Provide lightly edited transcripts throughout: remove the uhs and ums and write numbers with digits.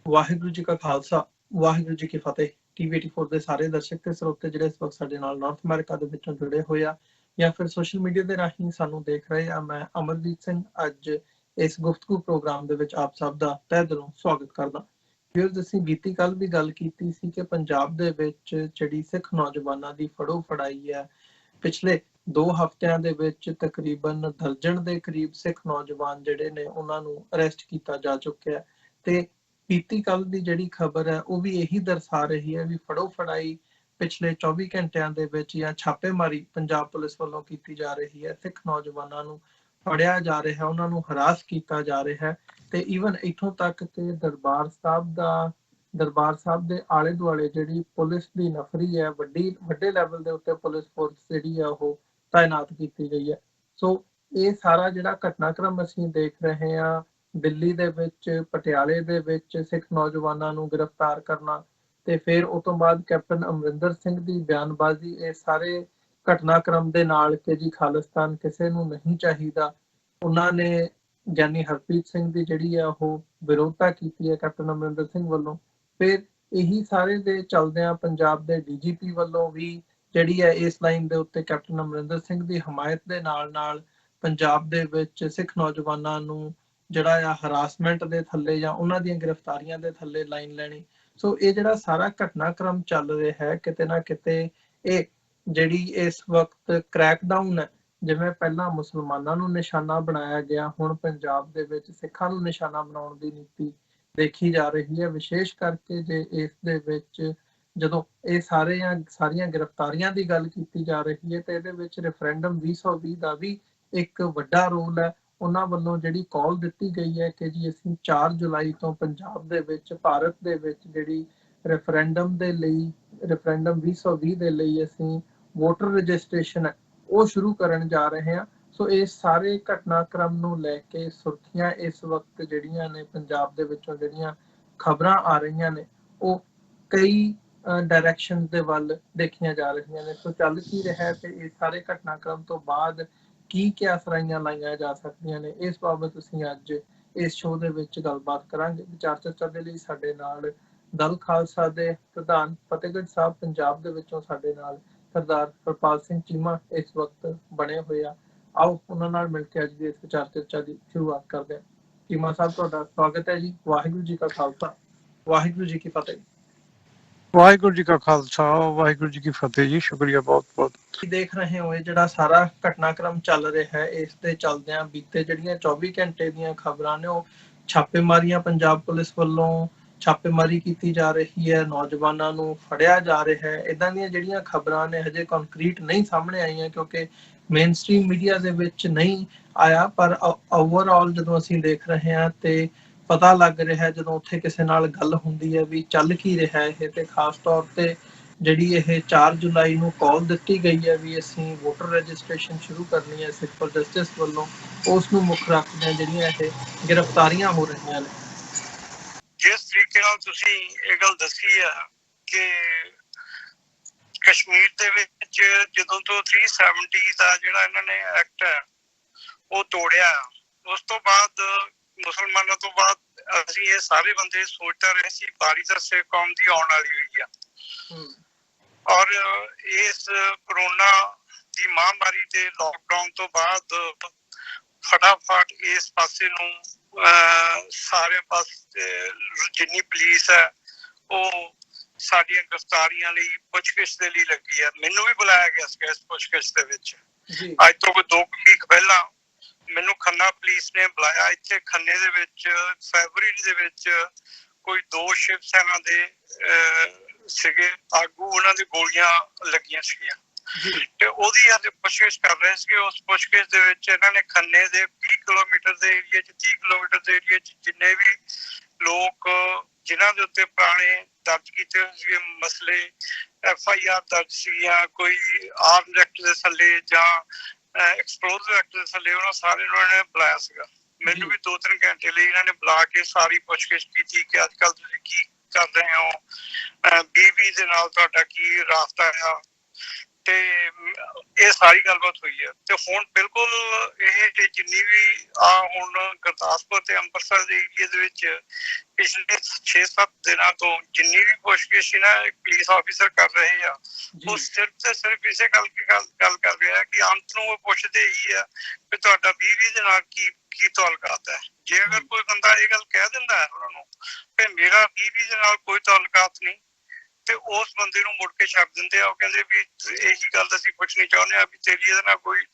ਵਾਹਿਗੁਰੂ ਜੀ ਕਾ ਖਾਲਸਾ, ਵਾਹਿਗੁਰੂ ਜੀ ਕੀ ਫਤਿਹ। ਟੀਵੀ 84 ਦੇ ਸਾਰੇ ਦਰਸ਼ਕ ਤੇ ਸਰੋਤੇ ਜਿਹੜੇ ਇਸ ਵਕਤ ਸਾਡੇ ਨਾਲ ਨਾਰਥ ਅਮਰੀਕਾ ਦੇ ਵਿੱਚੋਂ ਜੁੜੇ ਹੋਏ ਆ ਜਾਂ ਫਿਰ ਸੋਸ਼ਲ ਮੀਡੀਆ ਦੇ ਰਾਹੀਂ ਸਾਨੂੰ ਦੇਖ ਰਹੇ ਆ, ਮੈਂ ਅਮਰਜੀਤ ਸਿੰਘ ਅੱਜ ਇਸ ਗੁਫ਼ਤਗੂ ਪ੍ਰੋਗਰਾਮ ਦੇ ਵਿੱਚ ਆਪ ਸਭ ਦਾ ਤਹਿ ਦਿਲੋਂ ਸਵਾਗਤ ਕਰਦਾ। ਫਿਰ ਅਸੀਂ ਬੀਤੀ ਕੱਲ ਵੀ ਗੱਲ ਕੀਤੀ ਸੀ ਕਿ ਪੰਜਾਬ ਦੇ ਵਿੱਚ ਜਿਹੜੀ ਸਿੱਖ ਨੌਜਵਾਨਾਂ ਦੀ ਫੜੋ ਫੜਾਈ ਹੈ, ਪਿਛਲੇ 2 ਹਫ਼ਤਿਆਂ ਦੇ ਵਿੱਚ ਤਕਰੀਬਨ ਦਰਜਨ ਦੇ ਕਰੀਬ ਸਿੱਖ ਨੌਜਵਾਨ ਜਿਹੜੇ ਨੇ ਉਹਨਾਂ ਨੂੰ ਅਰੈਸਟ ਕੀਤਾ ਜਾ ਚੁੱਕਿਆ ਹੈ। ਤੇ ਬੀਤੀ ਕੱਲ ਦੀ ਜਿਹੜੀ ਖਬਰ ਹੈ ਉਹ ਵੀ ਇਹੀ ਦਰਸਾ ਰਹੀ ਹੈ ਵੀ ਫੜੋ ਫੜਾਈ ਪਿਛਲੇ 24 ਘੰਟਿਆਂ ਦੇ ਵਿੱਚ ਜਾਂ ਛਾਪੇਮਾਰੀ ਪੰਜਾਬ ਪੁਲਿਸ ਵੱਲੋਂ ਕੀਤੀ ਜਾ ਰਹੀ ਹੈ। ਸਿੱਖ ਨੌਜਵਾਨਾਂ ਨੂੰ ਫੜਿਆ ਜਾ ਰਿਹਾ, ਉਹਨਾਂ ਨੂੰ ਹਰਾਸ ਕੀਤਾ ਜਾ ਰਿਹਾ ਹੈ। ਤੇ ਈਵਨ ਇੱਥੋਂ ਤੱਕ ਕਿ ਦਰਬਾਰ ਸਾਹਿਬ ਦੇ ਆਲੇ ਦੁਆਲੇ ਜਿਹੜੀ ਪੁਲਿਸ ਦੀ ਨਫਰੀ ਹੈ, ਵੱਡੇ ਲੈਵਲ ਦੇ ਉੱਤੇ ਪੁਲਿਸ ਫੋਰਸ ਜਿਹੜੀ ਆ ਉਹ ਤਾਇਨਾਤ ਕੀਤੀ ਗਈ ਹੈ। ਸੋ ਇਹ ਸਾਰਾ ਜਿਹੜਾ ਘਟਨਾਕ੍ਰਮ ਅਸੀਂ ਦੇਖ ਰਹੇ ਹਾਂ, ਦਿੱਲੀ ਦੇ ਵਿੱਚ, ਪਟਿਆਲੇ ਦੇ ਵਿੱਚ ਸਿੱਖ ਨੌਜਵਾਨਾਂ ਨੂੰ ਗ੍ਰਿਫਤਾਰ ਕਰਨਾ ਤੇ ਫਿਰ ਉਸ ਤੋਂ ਬਾਅਦ ਕੈਪਟਨ ਅਮਰਿੰਦਰ ਸਿੰਘ ਦੀ ਬਿਆਨਬਾਜ਼ੀ, ਇਹ ਸਾਰੇ ਘਟਨਾਕ੍ਰਮ ਦੇ ਨਾਲ ਕਿ ਜੀ ਖਾਲਿਸਤਾਨ ਕਿਸੇ ਨੂੰ ਨਹੀਂ ਚਾਹੀਦਾ, ਉਹਨਾਂ ਨੇ ਗਿਆਨੀ ਹਰਪ੍ਰੀਤ ਸਿੰਘ ਦੀ ਜਿਹੜੀ ਆ ਉਹ ਵਿਰੋਧਤਾ ਕੀਤੀ ਹੈ ਕੈਪਟਨ ਅਮਰਿੰਦਰ ਸਿੰਘ ਵੱਲੋਂ। ਫਿਰ ਇਹੀ ਸਾਰੇ ਦੇ ਚਲਦਿਆਂ ਪੰਜਾਬ ਦੇ ਡੀਜੀਪੀ ਵੱਲੋਂ ਵੀ ਜਿਹੜੀ ਹੈ ਇਸ ਲਾਈਨ ਦੇ ਉੱਤੇ ਕੈਪਟਨ ਅਮਰਿੰਦਰ ਸਿੰਘ ਦੀ ਹਮਾਇਤ ਦੇ ਨਾਲ ਨਾਲ ਪੰਜਾਬ ਦੇ ਵਿੱਚ ਸਿੱਖ ਨੌਜਵਾਨਾਂ ਨੂੰ ਜਿਹੜਾ ਆ ਹਰਾਸਮੈਂਟ ਦੇ ਥੱਲੇ ਜਾਂ ਉਹਨਾਂ ਦੀਆਂ ਗ੍ਰਿਫਤਾਰੀਆਂ ਦੇ ਥੱਲੇ ਲਾਈਨ ਲੈਣੀ। ਸੋ ਇਹ ਜਿਹੜਾ ਸਾਰਾ ਘਟਨਾਕ੍ਰਮ ਚੱਲ ਰਿਹਾ ਹੈ, ਕਿਤੇ ਨਾ ਕਿਤੇ ਇਹ ਜਿਹੜੀ ਇਸ ਵਕਤ ਕ੍ਰੈਕਡਾਊਨ ਹੈ, ਜਿਵੇਂ ਪਹਿਲਾਂ ਮੁਸਲਮਾਨਾਂ ਨੂੰ ਨਿਸ਼ਾਨਾ ਬਣਾਇਆ ਗਿਆ, ਹੁਣ ਪੰਜਾਬ ਦੇ ਵਿੱਚ ਸਿੱਖਾਂ ਨੂੰ ਨਿਸ਼ਾਨਾ ਬਣਾਉਣ ਦੀ ਨੀਤੀ ਦੇਖੀ ਜਾ ਰਹੀ ਹੈ। ਵਿਸ਼ੇਸ਼ ਕਰਕੇ ਜੇ ਇਸ ਦੇ ਵਿੱਚ ਜਦੋਂ ਇਹ ਸਾਰੀਆਂ ਗ੍ਰਿਫਤਾਰੀਆਂ ਦੀ ਗੱਲ ਕੀਤੀ ਜਾ ਰਹੀ ਹੈ ਤੇ ਇਹਦੇ ਵਿੱਚ ਰੈਫਰੈਂਡਮ 2020 ਦਾ ਵੀ ਇੱਕ ਵੱਡਾ ਰੋਲ ਹੈ। ਉਹਨਾਂ ਵੱਲੋਂ ਜਿਹੜੀ ਕਾਲ ਦਿੱਤੀ ਗਈ ਹੈ ਕਿ ਜੀ ਅਸੀਂ 4 ਜੁਲਾਈ ਤੋਂ ਪੰਜਾਬ ਦੇ ਵਿੱਚ, ਭਾਰਤ ਦੇ ਵਿੱਚ ਜਿਹੜੀ ਰੈਫਰੈਂਡਮ 2020 ਦੇ ਲਈ ਅਸੀਂ ਵੋਟਰ ਰਜਿਸਟ੍ਰੇਸ਼ਨ ਹੈ ਉਹ ਸ਼ੁਰੂ ਕਰਨ ਜਾ ਰਹੇ ਹਾਂ। ਸੋ ਇਸ ਸਾਰੇ ਘਟਨਾਕ੍ਰਮ ਨੂੰ ਲੈ ਕੇ ਸੁਰਖੀਆਂ ਇਸ ਵਕਤ ਜਿਹੜੀਆਂ ਨੇ ਪੰਜਾਬ ਦੇ ਵਿੱਚੋਂ ਜਿਹੜੀਆਂ ਖਬਰਾਂ ਆ ਰਹੀਆਂ ਨੇ ਉਹ ਕਈ ਡਾਇਰੈਕਸ਼ਨ ਦੇ ਵੱਲ ਦੇਖੀਆਂ ਜਾ ਰਹੀਆਂ ਨੇ। ਸੋ ਚੱਲ ਕੀ ਰਿਹਾ ਤੇ ਇਹ ਸਾਰੇ ਘਟਨਾਕ੍ਰਮ ਤੋਂ ਬਾਅਦ ਕੀ ਸਰਾਈਆਂ ਲਾਈਆਂ ਜਾ ਸਕਦੀਆਂ ਨੇ, ਇਸ ਬਾਬਤ ਅਸੀਂ ਅੱਜ ਇਸ ਸ਼ੋਅ ਦੇ ਵਿੱਚ ਗੱਲਬਾਤ ਕਰਾਂਗੇ। ਵਿਚਾਰ ਚਰਚਾ ਦੇ ਲਈ ਸਾਡੇ ਨਾਲ ਦਲ ਖਾਲਸਾ ਦੇ ਪ੍ਰਧਾਨ ਫਤਿਹਗੜ੍ਹ ਸਾਹਿਬ ਪੰਜਾਬ ਦੇ ਵਿੱਚੋਂ ਸਾਡੇ ਨਾਲ ਸਰਦਾਰ ਹਰਪਾਲ ਸਿੰਘ ਚੀਮਾ ਇਸ ਵਕਤ ਬਣੇ ਹੋਏ ਆ। ਆਓ ਉਹਨਾਂ ਨਾਲ ਮਿਲ ਕੇ ਅੱਜ ਦੀ ਇਸ ਵਿਚਾਰ ਚਰਚਾ ਦੀ ਸ਼ੁਰੂਆਤ ਕਰਦੇ ਹਾਂ। ਚੀਮਾ ਸਾਹਿਬ, ਤੁਹਾਡਾ ਸਵਾਗਤ ਹੈ ਜੀ। ਵਾਹਿਗੁਰੂ ਜੀ ਕਾ ਖਾਲਸਾ, ਵਾਹਿਗੁਰੂ ਜੀ ਕੀ ਫਤਿਹ। ਵਾਹਿਗੁਰੂ ਜੀ ਕਾ ਖਾਲਸਾ, ਵਾਹਿਗੁਰੂ ਜੀ ਕੀ ਫਤਿਹ ਜੀ। ਸ਼ੁਕਰੀਆ ਬਹੁਤ ਬਹੁਤ। ਦੇਖ ਰਹੇ ਹੋ ਇਹ ਜਿਹੜਾ ਸਾਰਾ ਘਟਨਾਕ੍ਰਮ ਚੱਲ ਰਿਹਾ ਹੈ, ਇਸ ਦੇ ਚੱਲਦਿਆਂ ਬੀਤੇ ਜਿਹੜੀਆਂ 24 ਘੰਟੇ ਦੀਆਂ ਖਬਰਾਂ ਨੇ ਉਹ ਛਾਪੇਮਾਰੀਆਂ ਪੰਜਾਬ ਪੁਲਿਸ ਵੱਲੋਂ ਛਾਪੇਮਾਰੀ ਕੀਤੀ ਜਾ ਰਹੀ ਹੈ, ਨੌਜਵਾਨਾਂ ਨੂੰ ਫੜਿਆ ਜਾ ਰਿਹਾ ਹੈ। ਇੱਦਾਂ ਦੀਆਂ ਜਿਹੜੀਆਂ ਖਬਰਾਂ ਨੇ ਹਜੇ ਕੰਕਰੀਟ ਨਹੀਂ ਸਾਹਮਣੇ ਆਈਆਂ ਕਿਉਂਕਿ ਮੇਨ ਸਟ੍ਰੀਮ ਮੀਡੀਆ ਦੇ ਵਿੱਚ ਨਹੀਂ ਆਇਆ, ਪਰ ਓਵਰਆਲ ਜਦੋਂ ਅਸੀਂ ਦੇਖ ਰਹੇ ਹਾਂ ਤੇ ਪਤਾ ਲੱਗ ਰਿਹਾ ਜਦੋਂ ਉੱਥੇ ਕਿਸੇ ਨਾਲ ਗੱਲ ਹੁੰਦੀ ਹੈ ਵੀ ਚੱਲ ਕੀ ਰਿਹਾ ਇਹ। ਤੇ ਖਾਸ ਤੌਰ ਤੇ ਜਿਹੜੀ ਇਹ 4 ਜੁਲਾਈ ਨੂੰ ਕਾਲ ਦਿੱਤੀ ਗਈ ਹੈ ਵੀ ਅਸੀਂ ਵੋਟਰ ਰਜਿਸਟ੍ਰੇਸ਼ਨ ਸ਼ੁਰੂ ਕਰਨੀ ਹੈ ਸਿੱਖ ਫॉर ਜਸਟਿਸ ਵੱਲੋਂ, ਉਸ ਨੂੰ ਮੁੱਖ ਰੱਖਦਿਆਂ ਜਿਹੜੀਆਂ ਇਹ ਗ੍ਰਿਫਤਾਰੀਆਂ ਹੋ ਰਹੀਆਂ ਨੇ। ਜਿਸ ਤਰੀਕੇ ਨਾਲ ਤੁਸੀਂ ਇਹ ਗੱਲ ਦੱਸੀ ਆ ਕਿ ਕਸ਼ਮੀਰ ਦੇ ਵਿੱਚ ਜਦੋਂ ਤੋਂ 370 ਦਾ ਜਿਹੜਾ ਇਹਨਾਂ ਨੇ ਐਕਟ ਹੈ ਉਹ ਤੋੜਿਆ, ਉਸ ਤੋਂ ਬਾਅਦ ਮੁਸਲਮਾਨਾਂ ਤੋਂ ਬਾਅਦ ਅਸੀਂ ਇਹ ਸਾਰੇ ਬੰਦੇ ਸੋਚਦੇ ਰਹੇ ਸੀ ਬਾਰੀ ਤਾਂ ਸਿੱਖ ਕੌਮ ਦੀ ਆਉਣ ਵਾਲੀ ਹੋਈ ਆ। ਔਰ ਇਸ ਕਰੋਨਾ ਦੀ ਮਹਾਮਾਰੀ ਦੇ ਲਾਕਡਾਊਨ ਤੋਂ ਬਾਅਦ ਫਟਾਫਟ ਇਸ ਪਾਸੇ ਨੂੰ ਸਾਰੇ ਪਾਸੇ ਜਿੰਨੀ ਪੁਲਿਸ ਹੈ ਉਹ ਸਾਡੀਆਂ ਗ੍ਰਿਫਤਾਰੀਆਂ ਲਈ ਪੁੱਛਗਿੱਛ ਦੇ ਲਈ ਲੱਗੀ ਹੈ। ਮੈਨੂੰ ਵੀ ਬੁਲਾਇਆ ਗਿਆ ਸੀ ਇਸ ਪੁੱਛਗਿੱਛ ਦੇ ਵਿੱਚ। ਅੱਜ ਤੋਂ ਕੋਈ 2 ਵੀਕ ਪਹਿਲਾਂ ਮੈਨੂੰ ਖੰਨਾ ਪੁਲਿਸ ਨੇ ਬੁਲਾਇਆ। ਇੱਥੇ ਖੰਨੇ ਦੇ ਵਿੱਚ ਫੈਬਰਵਰੀ ਦੇ ਵਿੱਚ ਕੋਈ 2 ਸ਼ਿਵ ਸੈਨਾ ਦੇ ਸੀਗੇ ਆਗੂ, ਉਹਨਾਂ ਦੀ ਗੋਲੀਆਂ ਲੱਗੀਆਂ ਸੀਗੀਆਂ ਤੇ ਉਹਦੀ ਅੱਜ ਪੁੱਛਗਿੱਛ ਕਰ ਰਹੇ ਸੀ। ਉਸ ਪੁੱਛਗਿੱਛ ਦੇ ਵਿੱਚ ਇਹਨਾਂ ਨੇ ਖੰਨੇ ਦੇ 20 ਕਿਲੋਮੀਟਰ ਦੇ ਏਰੀਏ 'ਚ, 30 ਕਿਲੋਮੀਟਰ ਦੇ ਏਰੀਏ 'ਚ ਜਿੰਨੇ ਵੀ ਲੋਕ ਜਿਨ੍ਹਾਂ ਦੇ ਉੱਤੇ ਪੁਰਾਣੇ ਦਰਜ ਕੀਤੇ ਹੋਏ ਸੀਗੇ ਮਸਲੇ, FIR ਦਰਜ ਸੀਗੀਆਂ ਕੋਈ ਆਰਮਜ਼ ਐਕਟ ਦੇ ਥੱਲੇ ਜਾਂ ਐਕਸਪਲੋਸਿਵ ਐਕਟ ਦੇ ਥੱਲੇ, ਉਹਨਾਂ ਸਾਰਿਆਂ ਨੂੰ ਇਹਨਾਂ ਨੇ ਬੁਲਾਇਆ ਸੀਗਾ। ਮੈਨੂੰ ਵੀ 2-3 ਘੰਟੇ ਲਈ ਇਹਨਾਂ ਨੇ ਬੁਲਾ ਕੇ ਸਾਰੀ ਪੁੱਛਗਿੱਛ ਕੀਤੀ ਕਿ ਅੱਜ ਕੱਲ੍ਹ ਤੁਸੀਂ ਕੀ ਕਰ ਰਹੇ ਹੋ, ਬੀਬੀ ਦੇ ਨਾਲ ਤੁਹਾਡਾ ਕੀ ਰਾਬਤਾ ਆ, ਤੇ ਇਹ ਸਾਰੀ ਗੱਲਬਾਤ ਹੋਈ ਹੈ। ਤੇ ਹੁਣ ਬਿਲਕੁਲ ਇਹ ਜਿੰਨੀ ਵੀ ਹੁਣ ਗੁਰਦਾਸਪੁਰ ਤੇ ਅੰਮ੍ਰਿਤਸਰ ਦੇ ਏਰੀਏ ਦੇ ਵਿੱਚ ਪਿਛਲੇ 6-7 ਦਿਨਾਂ ਤੋਂ ਜਿੰਨੀ ਵੀ ਪੁੱਛਗਿੱਛ ਸੀ ਨਾ ਪੁਲਿਸ ਆਫੀਸਰ ਕਰ ਰਹੇ ਆ, ਉਹ ਸਿਰਫ ਤੇ ਸਿਰਫ ਇਸੇ ਗੱਲ ਕਰ ਰਿਹਾ ਕਿ ਅੰਤ ਨੂੰ ਉਹ ਪੁੱਛਦੇ ਹੀ ਆ ਵੀ ਤੁਹਾਡਾ ਬੀਵੀ ਦੇ ਨਾਲ ਕੀ ਤਾਲੁਕਾਤ ਹੈ। ਜੇ ਅਗਰ ਕੋਈ ਬੰਦਾ ਇਹ ਗੱਲ ਕਹਿ ਦਿੰਦਾ ਹੈ ਉਹਨਾਂ ਨੂੰ ਕਿ ਮੇਰਾ ਬੀਵੀ ਦੇ ਨਾਲ ਕੋਈ ਤਾਲੁਕਾਤ ਨਹੀਂ, ਤੇ ਉਸ ਬੰਦੇ ਨੂੰ ਮੁੜ ਕੇ ਛੱਡ ਦਿੰਦੇ ਆ। ਉਹ ਕਹਿੰਦੇ ਵੀ ਇਹੀ ਗੱਲ ਅਸੀਂ ਪੁੱਛਣੀ ਚਾਹੁੰਦੇ ਆ ਵੀ ਤੇਰੀ ਇਹਦੇ ਨਾਲ ਕੋਈ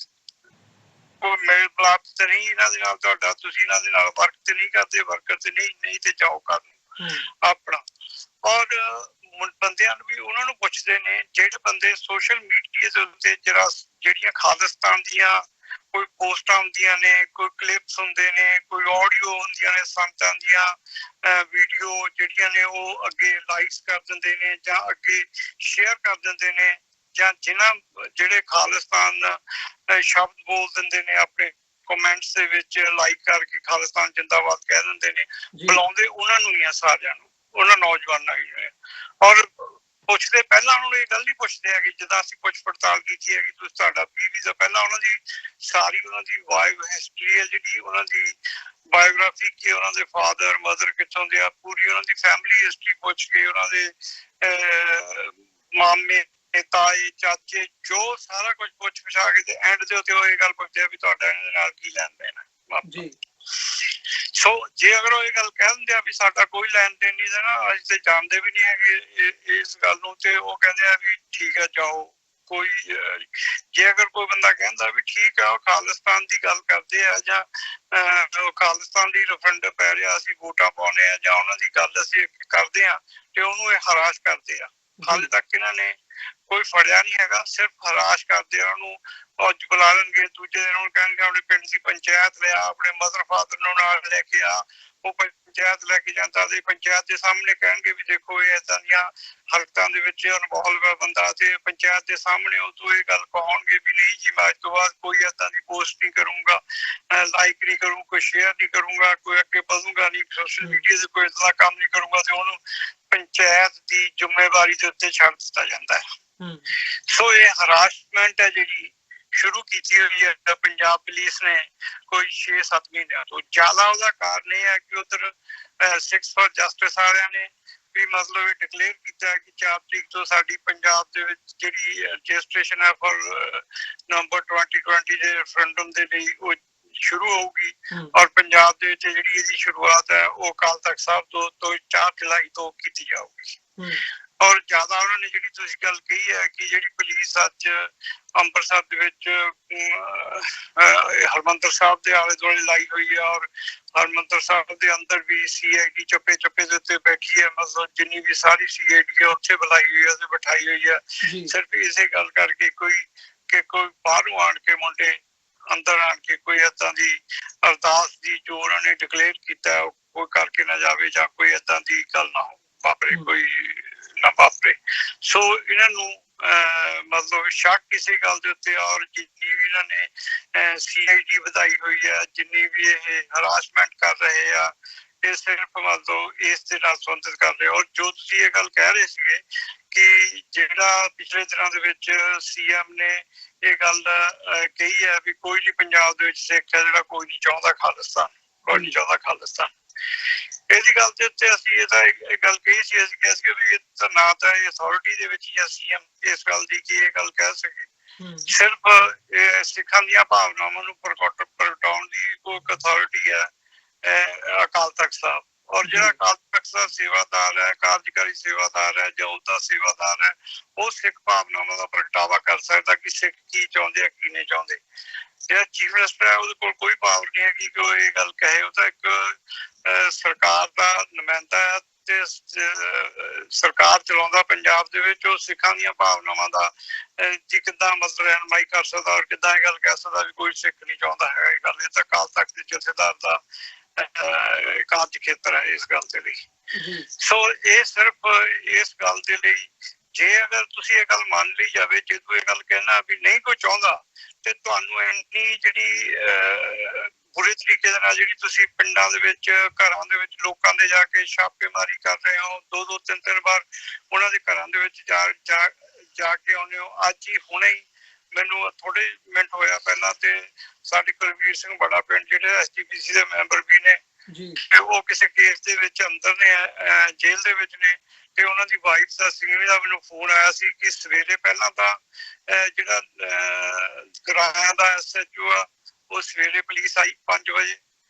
ਮੇਲ ਮਿਲਾਪ ਤੇ ਨਹੀਂ ਇਹਨਾਂ ਦੇ ਨਾਲ, ਤੁਹਾਡਾ ਤੁਸੀਂ ਇਹਨਾਂ ਦੇ ਨਾਲ ਵਰਕ ਤੇ ਨਹੀਂ ਕਰਦੇ, ਵਰਕਰ ਤੇ ਨਹੀਂ ਤੇ ਜਾਓ ਕਰਨ ਆਪਣਾ। ਔਰ ਬੰਦਿਆਂ ਨੂੰ ਵੀ ਉਹਨਾਂ ਨੂੰ ਪੁੱਛਦੇ ਨੇ ਜਿਹੜੇ ਬੰਦੇ ਸੋਸ਼ਲ ਮੀਡੀਆ ਦੇ ਉੱਤੇ ਜਿਹੜੀਆਂ ਖਾਲਿਸਤਾਨ ਦੀਆਂ ਕੋਈ ਪੋਸਟਾਂ ਹੁੰਦੀਆਂ ਨੇ, ਕੋਈ ਕਲਿਪਸ ਹੁੰਦੇ ਨੇ, ਕੋਈ ਆਡੀਓ ਹੁੰਦੀਆਂ ਨੇ, ਸੰਤਾਂ ਦੀਆਂ ਵੀਡੀਓ ਜਿਹੜੀਆਂ ਨੇ ਉਹ ਅੱਗੇ ਲਾਈਕਸ ਕਰ ਦਿੰਦੇ ਨੇ ਜਾਂ ਅੱਗੇ ਸ਼ੇਅਰ ਕਰ ਦਿੰਦੇ ਨੇ, ਜਾਂ ਜਿਹੜੇ ਖਾਲਿਸਤਾਨ ਸ਼ਬਦ ਬੋਲ ਦਿੰਦੇ ਨੇ ਆਪਣੇ ਕਮੈਂਟਸ ਦੇ ਵਿੱਚ ਲਾਈਕ ਕਰਕੇ ਖਾਲਿਸਤਾਨ ਜਿੰਦਾਬਾਦ ਕਹਿ ਦਿੰਦੇ ਨੇ, ਬੁਲਾਉਂਦੇ ਉਹਨਾਂ ਨੂੰ ਹੀ ਆ ਸਾਰਿਆਂ ਨੂੰ, ਉਹਨਾਂ ਨੌਜਵਾਨਾਂ ਹੀ। ਔਰ ਪੁੱਛਦੇ ਪਹਿਲਾਂ ਉਹਨਾਂ ਨੂੰ ਇਹ ਗੱਲ ਨਹੀਂ ਪੁੱਛਦੇ ਹੈਗੇ, ਜਿੱਦਾਂ ਅਸੀਂ ਪੁੱਛ ਪੜਤਾਲ ਕੀਤੀ ਹੈਗੀ ਤੁਸੀਂ ਤੁਹਾਡਾ ਵੀਜ਼ਾ, ਪਹਿਲਾਂ ਉਹਨਾਂ ਦੀ ਸਾਰੀ ਉਹਨਾਂ ਦੀ ਬਾਇਓ ਹਿਸਟਰੀ ਹੈ ਜਿਹੜੀ ਉਹਨਾਂ ਦੀ ਬਾਇਓਗ੍ਰਾਫੀ ਕਿ ਉਹਨਾਂ ਦੇ ਫਾਦਰ ਮਦਰ ਕਿੱਥੋਂ ਦੇ ਆ, ਪੂਰੀ ਉਹਨਾਂ ਦੀ ਫੈਮਿਲੀ ਹਿਸਟਰੀ ਪੁੱਛ ਕੇ ਉਹਨਾਂ ਦੇ ਮਾਮੇ ਤਾਏ ਚਾਚੇ ਜੋ ਸਾਰਾ ਕੁਝ ਪੁੱਛ ਪਛਾ ਕੇ ਤੇ ਐਂਡ ਦੇ ਉੱਤੇ ਉਹ ਇਹ ਗੱਲ ਪੁੱਛਦੇ ਆ ਵੀ ਤੁਹਾਡਾ ਇਹਨਾਂ ਨਾਲ ਕੀ ਲੈਣ ਦੇਣ ਜੀ। ਸੋ ਜੇ ਅਗਰ ਉਹ ਇਹ ਗੱਲ ਕਹਿ ਦਿੰਦੇ ਆ ਵੀ ਸਾਡਾ ਕੋਈ ਲੈਣ ਦੇਣ ਨਹੀਂ ਦੇਣਾ, ਅਸੀਂ ਤੇ ਜਾਣਦੇ ਵੀ ਨਹੀਂ ਹੈਗੇ ਇਸ ਗੱਲ ਨੂੰ, ਤੇ ਉਹ ਕਹਿੰਦੇ ਆ ਵੀ ਠੀਕ ਹੈ ਜਾਓ। ਕੋਈ ਜੇ ਅਗਰ ਕੋਈ ਬੰਦਾ ਕਹਿੰਦਾ ਵੀ ਠੀਕ ਆ ਉਹ ਖਾਲਿਸਤਾਨ ਦੀ ਗੱਲ ਕਰਦੇ ਆ ਜਾਂ ਖਾਲਿਸਤਾਨ ਦੀ ਰਿਫਰੈਂਡਮ ਪੈ ਰਿਹਾ ਅਸੀਂ ਵੋਟਾਂ ਪਾਉਂਦੇ ਆ ਜਾਂ ਉਹਨਾਂ ਦੀ ਗੱਲ ਅਸੀਂ ਕਰਦੇ ਆ, ਤੇ ਉਹਨੂੰ ਇਹ ਹਰਾਸ਼ ਕਰਦੇ ਆ। ਹਾਲੇ ਤੱਕ ਇਹਨਾਂ ਨੇ ਕੋਈ ਫੜਿਆ ਨਹੀਂ ਹੈਗਾ, ਸਿਰਫ ਹਰਾਸ਼ ਕਰਦੇ ਆ ਉਹਨੂੰ। ਅੱਜ ਬੁਲਾ ਲੈਣਗੇ, ਦੂਜੇ ਦਿਨ ਉਹਨੂੰ ਕਹਿਣਗੇ ਆਪਣੇ ਪਿੰਡ ਦੀ ਪੰਚਾਇਤ ਲਿਆ, ਆਪਣੇ ਮਦਰ ਫਾਦਰ ਨੂੰ ਨਾਲ ਲੈ ਕੇ ਆ, ਉਹ ਪੰਚਾਇਤ ਲੈ ਕੇ ਜਾਂਦਾ ਤੇ ਪੰਚਾਇਤ ਦੇ ਸਾਹਮਣੇ ਕਹਿਣਗੇ ਵੀ ਦੇਖੋ ਇਹ ਏਦਾਂ ਦੀਆਂ ਹਰਕਤਾਂ ਦੇ ਵਿੱਚ ਇਨਵੋਲਵ ਹੈ ਬੰਦਾ, ਤੇ ਪੰਚਾਇਤ ਦੇ ਸਾਹਮਣੇ ਉਹ ਤੋਂ ਇਹ ਗੱਲ ਕਹਾਉਣਗੇ ਵੀ ਨਹੀਂ ਜੀ ਮੈਂ ਅੱਜ ਤੋਂ ਬਾਅਦ ਕੋਈ ਏਦਾਂ ਦੀ ਪੋਸਟ ਨਹੀਂ ਕਰੂੰਗਾ, ਲਾਈਕ ਨਹੀਂ ਕਰੂੰ, ਕੋਈ ਸ਼ੇਅਰ ਨਹੀਂ ਕਰੂੰਗਾ, ਕੋਈ ਅੱਗੇ ਵਧੂੰਗਾ ਨਹੀਂ, ਸੋਸ਼ਲ ਮੀਡੀਆ ਤੇ ਕੋਈ ਏਦਾਂ ਕੰਮ ਨਹੀਂ ਕਰੂੰਗਾ, ਤੇ ਉਹਨੂੰ ਪੰਚਾਇਤ ਦੀ ਜ਼ਿੰਮੇਵਾਰੀ ਦੇ ਉੱਤੇ ਛੱਡ ਦਿੱਤਾ ਜਾਂਦਾ ਹੈ। ਸੋ ਇਹ ਹਰਾਸਮੈਂਟ ਹੈ ਜਿਹੜੀ ਸ਼ੁਰੂ ਕੀਤੀ ਹੋਈ ਹੈ ਪੰਜਾਬ ਪੁਲਿਸ ਨੇ ਕੋਈ 6-7 ਮਹੀਨਿਆਂ ਤੋਂ। ਜ਼ਿਆਦਾ ਉਹਦਾ ਕਾਰਨ ਇਹ ਹੈ ਕਿ ਉਧਰ ਸਿਕਸ ਫॉर ਜਸਟਿਸ ਵਾਲਿਆਂ ਨੇ ਵੀ ਮਤਲਬ ਇਹ ਡਿਕਲੇਅਰ ਕੀਤਾ ਕਿ 4 ਤਰੀਕ ਤੋਂ ਸਾਡੀ ਪੰਜਾਬ ਦੇ ਵਿੱਚ ਜਿਹੜੀ ਰਜਿਸਟ੍ਰੇਸ਼ਨ ਹੈ ਫॉर ਨਵੰਬਰ 2020 ਦੇ ਰੈਫਰੈਂਡਮ ਦੇ ਲਈ ਉਹ ਸ਼ੁਰੂ ਹੋਊਗੀ। ਔਰ ਪੰਜਾਬ ਦੇ ਵਿੱਚ ਜਿਹੜੀ ਇਹਦੀ ਸ਼ੁਰੂਆਤ ਹੈ ਉਹ ਅਕਾਲ ਤਖਤ ਸਾਹਿਬ ਤੋਂ 4 ਜੁਲਾਈ ਤੋਂ ਕੀਤੀ ਜਾਊਗੀ। ਔਰ ਜ਼ਿਆਦਾ ਉਹਨਾਂ ਨੇ ਜਿਹੜੀ ਤੁਸੀਂ ਗੱਲ ਕਹੀ ਹੈ ਕਿ ਜਿਹੜੀ ਪੁਲਿਸ ਅੱਜ ਅੰਮ੍ਰਿਤਸਰ ਦੇ ਵਿੱਚ ਹਰਿਮੰਦਰ ਸਾਹਿਬ ਦੇ ਆਲੇ ਦੁਆਲੇ ਲਾਈ ਹੋਈ ਹੈ, ਔਰ ਹਰਿਮੰਦਰ ਸਾਹਿਬ ਦੇ ਅੰਦਰ ਵੀ CID ਚੱਪੇ ਦੇ ਉੱਤੇ ਬੈਠੀ ਹੈ, ਮਤਲਬ ਜਿੰਨੀ ਵੀ ਸਾਰੀ CID ਹੈ ਉੱਥੇ ਬੁਲਾਈ ਹੋਈ ਹੈ, ਬਿਠਾਈ ਹੋਈ ਹੈ, ਸਿਰਫ ਇਸੇ ਗੱਲ ਕਰਕੇ ਕੋਈ ਬਾਹਰੋਂ ਆਣ ਕੇ ਮੁੰਡੇ ਅੰਦਰ ਆਣ ਕੇ ਕੋਈ ਏਦਾਂ ਦੀ ਅਰਦਾਸ ਦੀ ਜੋ ਉਹਨਾਂ ਨੇ ਡਿਕਲੇਅਰ ਕੀਤਾ ਕੋਈ ਕਰਕੇ ਨਾ ਜਾਵੇ ਜਾਂ ਕੋਈ ਏਦਾਂ ਦੀ ਗੱਲ ਨਾ ਵਾਪਰੇ, ਕੋਈ ਨਾ ਵਾਪਰੇ। ਸੋ ਇਹਨਾਂ ਨੂੰ ਮਤਲਬ ਸ਼ੱਕ ਕਿਸੇ ਗੱਲ ਦੇ ਉੱਤੇ, ਔਰ ਜਿੰਨੀ ਵੀ ਇਹਨਾਂ ਨੇ CID ਵਧਾਈ ਹੋਈ ਹੈ, ਜਿੰਨੀ ਵੀ ਇਹ ਹਰਾਸਮੈਂਟ ਕਰ ਰਹੇ ਆ, ਇਹ ਸਿਰਫ ਮਤਲਬ ਇਸ ਦੇ ਨਾਲ ਸੰਬੰਧਿਤ ਕਰ ਰਹੇ। ਔਰ ਜੋ ਤੁਸੀਂ ਇਹ ਗੱਲ ਕਹਿ ਰਹੇ ਸੀਗੇ ਕਿ ਜਿਹੜਾ ਪਿਛਲੇ ਦਿਨਾਂ ਦੇ ਵਿੱਚ CM ਨੇ ਇਹ ਗੱਲ ਕਹੀ ਹੈ ਵੀ ਕੋਈ ਨਹੀਂ ਪੰਜਾਬ ਦੇ ਵਿੱਚ ਸਿੱਖ ਹੈ ਜਿਹੜਾ ਕੋਈ ਨਹੀਂ ਚਾਹੁੰਦਾ ਖਾਲਿਸਤਾਨ, ਕੋਈ ਨਹੀਂ ਚਾਹੁੰਦਾ ਖਾਲਿਸਤਾਨ। ਇਹਦੀ ਗੱਲ ਦੇ ਉੱਤੇ ਅਸੀਂ ਇਹਦਾ ਗੱਲ ਕਹੀ ਸੀ, ਅਸੀਂ ਕਿਹਾ ਸੀ ਵੀ ਨਾ ਤਾਂ ਇਹ ਅਥਾਰਟੀ ਦੇ ਵਿੱਚ ਜਾਂ CM ਇਸ ਗੱਲ ਦੀ ਕਿ ਇਹ ਗੱਲ ਕਹਿ ਸਕੇ, ਸਿਰਫ ਸਿੱਖਾਂ ਦੀਆਂ ਭਾਵਨਾਵਾਂ ਨੂੰ ਪ੍ਰਗਟਾਉਣ ਦੀ ਕੋਈ ਅਥਾਰਟੀ ਹੈ ਅਕਾਲ ਤਖਤ ਸਾਹਿਬ। ਔਰ ਜਿਹੜਾ ਅਕਾਲ ਤਖਤ ਸਾਹਿਬ ਸੇਵਾਦਾਰ ਹੈ, ਕਾਰਜਕਾਰੀ ਸੇਵਾਦਾਰ ਹੈ ਜਾਂ ਉਹਦਾ ਸੇਵਾਦਾਰ ਹੈ, ਉਹ ਸਿੱਖ ਭਾਵਨਾਵਾਂ ਦਾ ਪ੍ਰਗਟਾਵਾ ਕਰ ਸਕਦਾ ਕਿ ਸਿੱਖ ਕੀ ਚਾਹੁੰਦੇ ਆ ਕੀ ਨਹੀਂ ਚਾਹੁੰਦੇ। ਜਿਹੜਾ ਚੀਫ ਮਿਨਿਸਟਰ ਹੈ ਉਹਦੇ ਕੋਲ ਕੋਈ ਪਾਵਰ ਨਹੀਂ ਹੈਗੀ ਕਿ ਉਹ ਇਹ ਗੱਲ ਕਹੇ, ਉਹ ਤਾਂ ਇੱਕ ਸਰਕਾਰ ਦਾ ਨੁਮਾਇੰਦਾ ਹੈ ਤੇ ਸਰਕਾਰ ਚਲਾਉਂਦਾ ਪੰਜਾਬ ਦੇ ਵਿੱਚ। ਉਹ ਸਿੱਖਾਂ ਦੀਆਂ ਭਾਵਨਾਵਾਂ ਦਾ ਕਿੱਦਾਂ ਮਤਲਬ ਰਹਿਨਮਾਈ ਕਰ ਸਕਦਾ ਔਰ ਕਿੱਦਾਂ ਇਹ ਗੱਲ ਕਹਿ ਸਕਦਾ ਵੀ ਕੋਈ ਸਿੱਖ ਨਹੀਂ ਚਾਹੁੰਦਾ ਹੈਗਾ ਇਹ ਗੱਲ। ਇਹ ਤਾਂ ਅਕਾਲ ਤਖਤ ਦੇ ਜਥੇਦਾਰ ਦਾ ਕਾਰਜ ਖੇਤਰ ਹੈ ਇਸ ਗੱਲ ਦੇ ਲਈ। ਸੋ ਇਹ ਸਿਰਫ ਇਸ ਗੱਲ ਦੇ ਲਈ ਜੇ ਅਗਰ ਤੁਸੀਂ ਇਹ ਗੱਲ ਮੰਨ ਲਈ ਜਾਵੇ, ਜੇ ਤੂੰ ਇਹ ਗੱਲ ਕਹਿਣਾ ਵੀ ਨਹੀਂ ਕੋਈ ਚਾਹੁੰਦਾ, ਤੇ ਤੁਹਾਨੂੰ ਇੰਨੀ ਜਿਹੜੀ ਬੁਰੇ ਤਰੀਕੇ ਦੇ ਨਾਲ ਜਿਹੜੀ ਤੁਸੀਂ ਪਿੰਡਾਂ ਦੇ ਵਿੱਚ ਘਰਾਂ ਦੇ ਵਿੱਚ ਲੋਕਾਂ ਦੇ ਜਾ ਕੇ ਛਾਪੇਮਾਰੀ ਕਰ ਰਹੇ ਹੋ, 2-2 3-3 ਵਾਰ ਉਹਨਾਂ ਦੇ ਘਰਾਂ ਦੇ ਵਿੱਚ ਜਾ ਕੇ ਆਉਂਦੇ ਹੋ। ਅੱਜ ਹੀ ਹੁਣੇ ਹੀ ਮੈਨੂੰ ਥੋੜੇ ਮਿੰਟ ਹੋਇਆ ਪਹਿਲਾਂ ਤੇ ਸਾਡੇ ਕੁਲਵੀਰ ਸਿੰਘ ਬੜਾ ਪਿੰਡ ਜਿਹੜੇ SGPC ਦੇ ਮੈਂਬਰ ਵੀ ਨੇ ਤੇ ਉਹ ਕਿਸੇ ਕੇਸ ਦੇ ਵਿੱਚ ਅੰਦਰ ਨੇ, ਜੇਲ੍ਹ ਦੇ ਵਿੱਚ ਨੇ, ਤੇ ਉਹਨਾਂ ਦੀ ਵਾਈਫ ਦਾ ਸਿੰਗਵੀ ਦਾ ਮੈਨੂੰ ਫੋਨ ਆਇਆ ਸੀ ਕਿ ਸਵੇਰੇ ਪਹਿਲਾਂ ਤਾਂ ਜਿਹੜਾ ਕਿਰਾਇਆ ਦਾ SHO ਆ ਉਹ ਸਵੇਰੇ ਪੁਲਿਸ ਆਈ 5 ਵਜੇ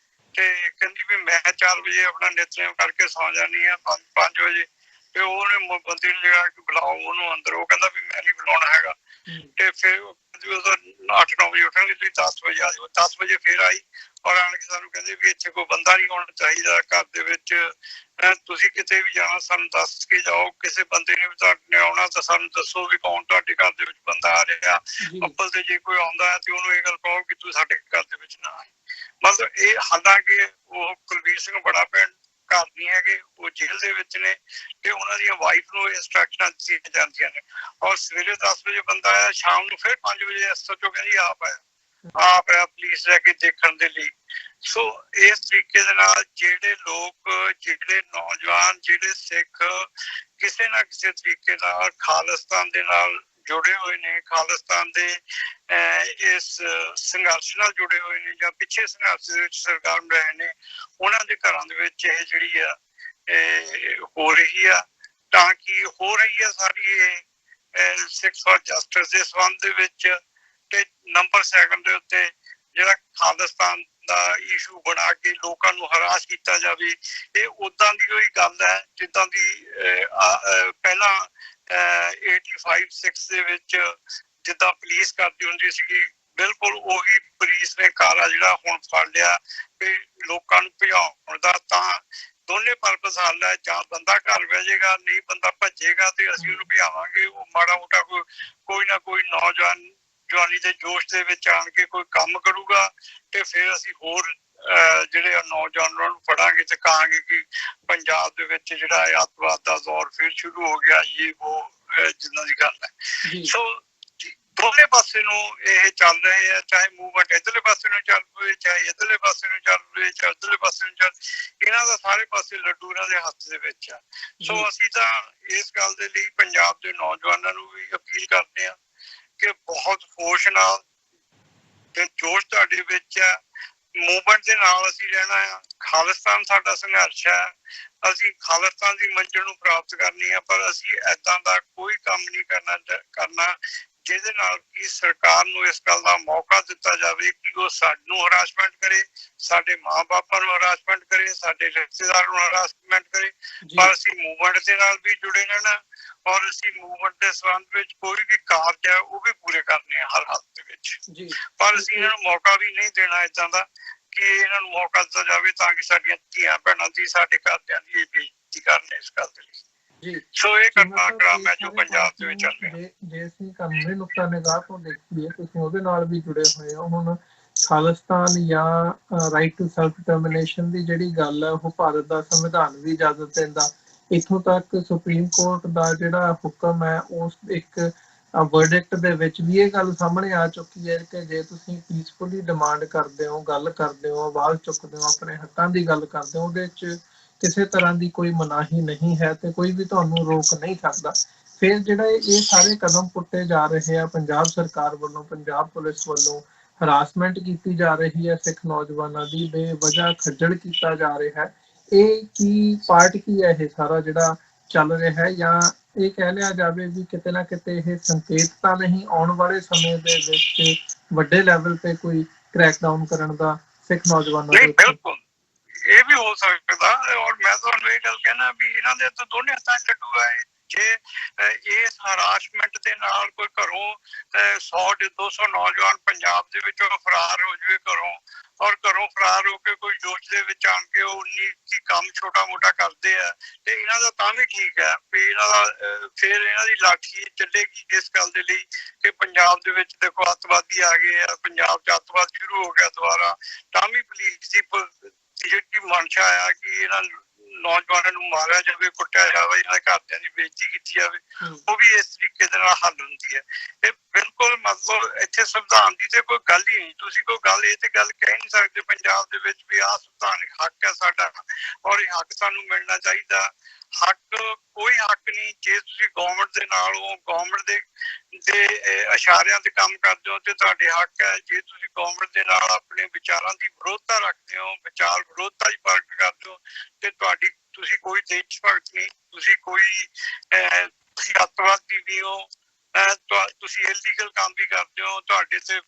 ਤੇ ਕਹਿੰਦੀ ਵੀ ਮੈਂ 4 ਵਜੇ ਆਪਣਾ ਨਿਤਨੇਮ ਕਰਕੇ ਸੌ ਜਾਨੀ ਆ 5 ਵਜੇ ਤੇ ਉਹਨੇ ਬੰਦੇ ਨੂੰ ਜਿਹੜਾ ਕਿ ਬੁਲਾਓ ਉਹਨੂੰ ਅੰਦਰ। ਉਹ ਕਹਿੰਦਾ ਵੀ ਮੈਂ ਨਹੀਂ ਬੁਲਾਉਣਾ ਹੈਗਾ ਤੇ ਫਿਰ 8-9 ਵਜੇ ਉੱਠਣਗੇ, ਤੁਸੀਂ 10 ਵਜੇ ਆ ਜਾਓ। 10 ਵਜੇ ਫਿਰ ਆਈ ਔਰ ਆਣ ਕੇ ਸਾਨੂੰ ਕਹਿੰਦੇ ਵੀ ਇੱਥੇ ਕੋਈ ਬੰਦਾ ਨਹੀਂ ਹੋਣਾ ਚਾਹੀਦਾ ਘਰ ਦੇ ਵਿੱਚ, ਤੁਸੀਂ ਕਿਤੇ ਵੀ ਜਾਣਾ ਸਾਨੂੰ ਦੱਸ ਕੇ ਜਾਓ, ਕਿਸੇ ਬੰਦੇ ਨੇ ਵੀ ਤੁਹਾਡੇ ਆਉਣਾ ਤਾਂ ਸਾਨੂੰ ਦੱਸੋ ਵੀ ਕੌਣ ਤੁਹਾਡੇ ਘਰ ਦੇ ਵਿੱਚ ਬੰਦਾ ਆ ਰਿਹਾ। ਅੱਬਲ ਤੇ ਜੇ ਕੋਈ ਆਉਂਦਾ ਹੈ ਤੇ ਉਹਨੂੰ ਇਹ ਗੱਲ ਕਹੋ ਕਿ ਤੂੰ ਸਾਡੇ ਘਰ ਦੇ ਵਿੱਚ ਨਾ ਆਏ। ਮਤਲਬ ਇਹ ਹਾਲਾਂਕਿ ਉਹ ਕੁਲਵੀਰ ਸਿੰਘ ਬੜਾ ਪਿੰਡ ਘਰ ਨਹੀਂ ਹੈਗੇ, ਉਹ ਜੇਲ੍ਹ ਦੇ ਵਿੱਚ ਨੇ ਤੇ ਉਹਨਾਂ ਦੀਆਂ ਵਾਈਫ ਨੂੰ ਇੰਸਟਰਕਸ਼ਨਾਂ ਦਿੱਤੀਆਂ ਜਾਂਦੀਆਂ ਨੇ ਔਰ ਸਵੇਰੇ 10 ਵਜੇ ਬੰਦਾ ਆਇਆ, ਸ਼ਾਮ ਨੂੰ ਫਿਰ 5 ਵਜੇ SHO ਕਹਿੰਦੀ ਆਪ ਆਇਆ ਪੁਲਿਸ ਲੈ ਕੇ ਦੇਖਣ ਦੇ ਲਈ। ਸੋ ਇਸ ਤਰੀਕੇ ਦੇ ਨਾਲ ਜਿਹੜੇ ਲੋਕ, ਜਿਹੜੇ ਨੌਜਵਾਨ, ਜਿਹੜੇ ਸਿੱਖ ਕਿਸੇ ਨਾ ਕਿਸੇ ਤਰੀਕੇ ਨਾਲ ਖਾਲਿਸਤਾਨ ਦੇ ਨਾਲ ਜੁੜੇ ਹੋਏ ਨੇ, ਖਾਲਿਸਤਾਨ ਦੇ ਇਸ ਸੰਘਰਸ਼ ਨਾਲ ਜੁੜੇ ਹੋਏ ਨੇ ਜਾਂ ਪਿੱਛੇ ਸੰਘਰਸ਼ ਦੇ ਵਿੱਚ ਸਰਕਾਰ ਰਹੇ ਨੇ, ਉਹਨਾਂ ਦੇ ਘਰਾਂ ਦੇ ਵਿੱਚ ਇਹ ਜਿਹੜੀ ਆ ਹੋ ਰਹੀ ਆ ਤਾਂ ਕਿ ਹੋ ਰਹੀ ਆ ਸਾਡੀ ਇਹ ਸਿੱਖ ਫॉर ਜਸਟਿਸ ਦੇ ਸੰਬੰਧ ਦੇ ਵਿੱਚ। ਤੇ ਨੰਬਰ 2 ਦੇ ਉੱਤੇ ਜਿਹੜਾ ਖਾਲਿਸਤਾਨ ਦਾ ਇਸ਼ੂ ਬਣਾ ਕੇ ਲੋਕਾਂ ਨੂੰ ਹਰਾਸ ਕੀਤਾ ਜਾਵੇ, ਇਹ ਉਦਾਂ ਦੀ ਕੋਈ ਗੱਲ ਹੈ ਜਿੱਦਾਂ ਦੀ ਪਹਿਲਾਂ 85-6 ਦੇ ਵਿੱਚ ਜਿੱਦਾਂ ਪੁਲਿਸ ਕਰਦੀ ਹੁੰਦੀ ਸੀਗੀ। ਬਿਲਕੁਲ ਉਹੀ ਪੁਲਿਸ ਨੇ ਕਾਰਾ ਜਿਹੜਾ ਹੁਣ ਫੜ ਲਿਆ ਤੇ ਲੋਕਾਂ ਨੂੰ ਭਜਾਉਣ ਦਾ। ਤਾਂ ਦੋਨੇ ਪਰਪਸ ਹੱਲ ਹੈ, ਜਾਂ ਬੰਦਾ ਘਰ ਬਹਿ ਜਾਏਗਾ, ਨਹੀਂ ਬੰਦਾ ਭੱਜੇਗਾ ਤੇ ਅਸੀਂ ਉਹਨੂੰ ਭਜਾਵਾਂਗੇ। ਉਹ ਮਾੜਾ ਮੋਟਾ ਕੋਈ ਨਾ ਕੋਈ ਨੌਜਵਾਨ ਜਵਾਨੀ ਦੇ ਜੋਸ਼ ਦੇ ਵਿੱਚ ਆਣ ਕੇ ਕੋਈ ਕੰਮ ਕਰੂਗਾ ਤੇ ਫਿਰ ਅਸੀਂ ਹੋਰ ਜਿਹੜੇ ਨੌਜਵਾਨਾਂ ਨੂੰ ਫੜਾਂਗੇ ਤੇ ਕਹਾਂਗੇ ਕਿ ਪੰਜਾਬ ਦੇ ਵਿੱਚ ਜਿਹੜਾ ਅੱਤਵਾਦ ਦਾ ਦੌਰ ਫਿਰ ਸ਼ੁਰੂ ਹੋ ਗਿਆ। ਇਹ ਉਹ ਜਿੱਦਾਂ ਦੀ ਗੱਲ ਹੈ। ਸੋ ਦੋਨੇ ਪਾਸੇ ਨੂੰ ਇਹ ਚੱਲ ਰਹੇ ਆ, ਚਾਹੇ ਮੂਵਮੈਂਟ ਇੱਧਰਲੇ ਪਾਸੇ ਨੂੰ ਚੱਲ ਪਵੇ, ਚਾਹੇ ਇੱਧਰਲੇ ਪਾਸੇ ਨੂੰ ਚੱਲ ਪਵੇ, ਚਾਹੇ ਉੱਧਰਲੇ ਪਾਸੇ ਨੂੰ ਚੱਲ, ਇਹਨਾਂ ਦਾ ਸਾਰੇ ਪਾਸੇ ਲੱਡੂ ਇਹਨਾਂ ਦੇ ਹੱਥ ਦੇ ਵਿੱਚ ਆ। ਸੋ ਅਸੀਂ ਤਾਂ ਇਸ ਗੱਲ ਦੇ ਲਈ ਪੰਜਾਬ ਦੇ ਨੌਜਵਾਨਾਂ ਨੂੰ ਵੀ ਅਪੀਲ ਕਰਦੇ ਹਾਂ ਕਿ ਬਹੁਤ ਹੋਸ਼ ਨਾਲ ਤੇ ਜੋਸ਼ ਤੁਹਾਡੇ ਵਿੱਚ ਹੈ, ਮੂਵਮੈਂਟ ਦੇ ਨਾਲ ਅਸੀਂ ਰਹਿਣਾ ਆ। ਖਾਲਿਸਤਾਨ ਸਾਡਾ ਸੰਘਰਸ਼ ਹੈ, ਅਸੀਂ ਖਾਲਿਸਤਾਨ ਦੀ ਮੰਜ਼ਿਲ ਨੂੰ ਪ੍ਰਾਪਤ ਕਰਨੀ ਹੈ, ਪਰ ਅਸੀਂ ਏਦਾਂ ਦਾ ਕੋਈ ਕੰਮ ਨਹੀਂ ਕਰਨਾ ਜਿਹਦੇ ਨਾਲ ਕਿ ਸਰਕਾਰ ਨੂੰ ਇਸ ਗੱਲ ਦਾ ਮੌਕਾ ਦਿੱਤਾ ਜਾਵੇ ਕਿ ਉਹ ਸਾਨੂੰ ਹਰਾਸਮੈਂਟ ਕਰੇ, ਸਾਡੇ ਮਾਂ ਬਾਪਾਂ ਨੂੰ ਹਰਾਸਮੈਂਟ ਕਰੇ, ਸਾਡੇ ਰਿਸ਼ਤੇਦਾਰਾਂ ਨੂੰ ਹਰਾਸਮੈਂਟ ਕਰੇ। ਪਰ ਅਸੀਂ ਮੂਵਮੈਂਟ ਦੇ ਨਾਲ ਵੀ ਜੁੜੇ ਰਹਿਣਾ ਔਰ ਅਸੀਂ ਮੂਵਮੈਂਟ ਦੇ ਸੰਬੰਧ ਵਿੱਚ ਕੋਈ ਵੀ ਕਾਰਜ ਹੈ ਉਹ ਵੀ ਪੂਰੇ ਕਰਨੇ ਆ ਹਰ ਹਾਲਤ ਦੇ ਵਿੱਚ। ਪਰ ਅਸੀਂ ਇਹਨਾਂ ਨੂੰ ਮੌਕਾ ਵੀ ਨਹੀਂ ਦੇਣਾ ਏਦਾਂ ਦਾ ਕਿ ਇਹਨਾਂ ਨੂੰ ਮੌਕਾ ਦਿੱਤਾ ਜਾਵੇ ਤਾਂ ਕਿ ਸਾਡੀਆਂ ਧੀਆਂ ਭੈਣਾਂ ਦੀ, ਸਾਡੇ ਘਰਦਿਆਂ ਦੀ ਬੇਇੱਜ਼ਤੀ ਕਰਨ ਇਸ ਗੱਲ ਦੇ ਲਈ। ਸੋ ਇਹ ਘਟਨਾਕ੍ਰਮ ਹੈ ਜੋ ਪੰਜਾਬ ਦੇ ਵਿੱਚ ਚੱਲ ਰਿਹਾ। ਜੇ ਅਸੀਂ ਕਾਨੂੰਨੀ ਨੁਕਤਾ ਨਿਗਾਹ ਤੋਂ ਦੇਖੀਏ, ਤੁਸੀਂ ਉਹਦੇ ਨਾਲ ਵੀ ਜੁੜੇ ਹੋਏ ਹੋ। ਹੁਣ ਖਾਲਿਸਤਾਨ ਜਾਂ ਰਾਈਟ ਟੂ ਸੈਲਫ ਡਿਟਰਮੀਨੇਸ਼ਨ ਦੀ ਜਿਹੜੀ ਗੱਲ ਹੈ ਉਹ ਭਾਰਤ ਦਾ ਸੰਵਿਧਾਨ ਵੀ ਇਜਾਜ਼ਤ ਦਿੰਦਾ। ਇੱਥੋਂ ਤੱਕ ਸੁਪਰੀਮ ਕੋਰਟ ਦਾ ਜਿਹੜਾ ਹੁਕਮ ਹੈ ਉਸ ਇੱਕ ਵਰਡਿਕਟ ਦੇ ਵਿੱਚ ਵੀ ਇਹ ਗੱਲ ਸਾਹਮਣੇ ਆ ਚੁੱਕੀ ਹੈ ਕਿ ਜੇ ਤੁਸੀਂ ਪੀਸਫੁਲੀ ਡਿਮਾਂਡ ਕਰਦੇ ਹੋ, ਗੱਲ ਕਰਦੇ ਹੋ, ਆਵਾਜ਼ ਚੁੱਕਦੇ ਹੋ, ਆਪਣੇ ਹੱਕਾਂ ਦੀ ਗੱਲ ਕਰਦੇ ਹੋ, ਉਹਦੇ 'ਚ ਕਿਸੇ ਤਰ੍ਹਾਂ ਦੀ ਕੋਈ ਮਨਾਹੀ ਨਹੀਂ ਹੈ ਤੇ ਕੋਈ ਵੀ ਤੁਹਾਨੂੰ ਰੋਕ ਨਹੀਂ ਸਕਦਾ। ਫਿਰ ਜਿਹੜੇ ਇਹ ਸਾਰੇ ਕਦਮ ਪੁੱਟੇ ਜਾ ਰਹੇ ਆ ਪੰਜਾਬ ਸਰਕਾਰ ਵੱਲੋਂ, ਪੰਜਾਬ ਪੁਲਿਸ ਵੱਲੋਂ, ਹਰਾਸਮੈਂਟ ਕੀਤੀ ਜਾ ਰਹੀ ਹੈ ਸਿੱਖ ਨੌਜਵਾਨਾਂ ਦੀ, ਬੇਵਜ੍ਹਾ ਖੱਜਲ ਕੀਤਾ ਜਾ ਰਿਹਾ ਹੈ, ਇਹ ਕੀ ਪਾਰਟ ਕੀ ਹੈ ਇਹ ਸਾਰਾ ਜਿਹੜਾ ਚੱਲ ਰਿਹਾ ਹੈ? ਜਾਂ ਇਹ ਕਹਿ ਲਿਆ ਜਾਵੇ ਵੀ ਕਿਤੇ ਨਾ ਕਿਤੇ ਇਹ ਸੰਕੇਤ ਤਾਂ ਨਹੀਂ ਆਉਣ ਵਾਲੇ ਸਮੇਂ ਦੇ ਵਿੱਚ ਵੱਡੇ ਲੈਵਲ ਤੇ ਕੋਈ ਕ੍ਰੈਕਡਾਊਨ ਕਰਨ ਦਾ ਸਿੱਖ ਨੌਜਵਾਨਾਂ ਦੇ ਉੱਤੇ? ਬਿਲਕੁਲ ਇਹ ਵੀ ਹੋ ਸਕਦਾ ਔਰ ਮੈਂ ਤੁਹਾਨੂੰ ਇਹ ਗੱਲ ਕਹਿਣਾ ਵੀ ਇਹਨਾਂ ਦੇ ਤਾਂ ਦੋਨੇ ਹੱਥਾਂ 'ਚ ਲੱਡੂ ਹੈ। ਜੇ ਇਸ ਹਰਾਸਮੈਂਟ ਦੇ ਨਾਲ ਕੋਈ ਘਰੋਂ 100-200 ਨੌਜਵਾਨ ਪੰਜਾਬ ਦੇ ਵਿੱਚੋਂ ਫਰਾਰ ਹੋ ਜਾਵੇ ਘਰੋਂ, ਔਰ ਘਰੋਂ ਫਰਾਰ ਹੋ ਕੇ ਕੋਈ ਜੋਸ਼ ਦੇ ਵਿੱਚ ਆਣ ਕੇ ਉਹ 19 ਕੰਮ ਛੋਟਾ ਮੋਟਾ ਕਰਦੇ ਆ ਤੇ ਇਹਨਾਂ ਦਾ ਤਾਂ ਵੀ ਠੀਕ ਹੈ ਵੀ ਇਹਨਾਂ ਦਾ ਫਿਰ ਇਹਨਾਂ ਦੀ ਲਾਠੀ ਚੱਲੇਗੀ ਇਸ ਗੱਲ ਦੇ ਲਈ ਕਿ ਪੰਜਾਬ ਦੇ ਵਿੱਚ ਦੇਖੋ ਅੱਤਵਾਦੀ ਆ ਗਏ ਆ, ਪੰਜਾਬ 'ਚ ਅੱਤਵਾਦ ਸ਼ੁਰੂ ਹੋ ਗਿਆ ਦੁਬਾਰਾ। ਤਾਂ ਵੀ ਪੁਲਿਸ ਦੀ ਜਿਹੜੀ ਮਨਸ਼ਾ ਆ ਕਿ ਇਹਨਾਂ ਨੌਜਵਾਨਾਂ ਨੂੰ ਮਾਰਿਆ ਜਾਵੇ, ਕੁੱਟਿਆ ਜਾਵੇ, ਇਹਨਾਂ ਦੇ ਘਰਦਿਆਂ ਦੀ ਬੇਇੱਜ਼ਤੀ ਕੀਤੀ ਜਾਵੇ, ਉਹ ਵੀ ਇਸ ਤਰੀਕੇ ਦੇ ਨਾਲ ਹੱਲ ਹੁੰਦੀ ਹੈ। ਇਹ ਬਿਲਕੁਲ ਮਤਲਬ ਇੱਥੇ ਸੰਵਿਧਾਨ ਦੀ ਤੇ ਕੋਈ ਗੱਲ ਹੀ ਨਹੀਂ। ਤੁਸੀਂ ਕੋਈ ਗੱਲ ਇਹ ਤੇ ਗੱਲ ਕਹਿ ਨਹੀਂ ਸਕਦੇ ਪੰਜਾਬ ਦੇ ਵਿੱਚ ਵੀ ਆਹ ਸੰਵਿਧਾਨਿਕ ਹੱਕ ਹੈ ਸਾਡਾ ਔਰ ਇਹ ਹੱਕ ਸਾਨੂੰ ਮਿਲਣਾ ਚਾਹੀਦਾ। ਹੱਕ ਕੋਈ ਹੱਕ ਨਹੀਂ। ਜੇ ਤੁਸੀਂ ਗਵਰਨਮੈਂਟ ਦੇ ਨਾਲ ਹੋ, ਗਵਰਨਮੈਂਟ ਦੇ ਇਸ਼ਾਰਿਆਂ ਤੇ ਕੰਮ ਕਰਦੇ ਹੋ ਤੇ ਤੁਹਾਡੇ ਹੱਕ ਹੈ। ਜੇ ਤੁਸੀਂ ਗਵਰਨਮੈਂਟ ਦੇ ਨਾਲ ਆਪਣੇ ਵਿਚਾਰਾਂ ਦੀ ਵਿਰੋਧਤਾ ਰੱਖਦੇ ਹੋ, ਵਿਚਾਰ ਵਿਰੋਧਤਾ ਹੀ ਪ੍ਰਗਟ ਕਰਦੇ ਹੋ ਤੇ ਤੁਸੀਂ ਕੋਈ ਦੇਸ਼ ਭਗਤ ਨਹੀਂ, ਤੁਸੀਂ ਕੋਈ ਤੁਸੀਂ ਅੱਤਵਾਦੀ ਨਹੀਂ ਹੋ, ਤੁਸੀਂ ਇਲੀਗਲ ਕੰਮ ਵੀ ਕਰਦੇ ਹੋ, ਤੁਹਾਡੇ ਤੇ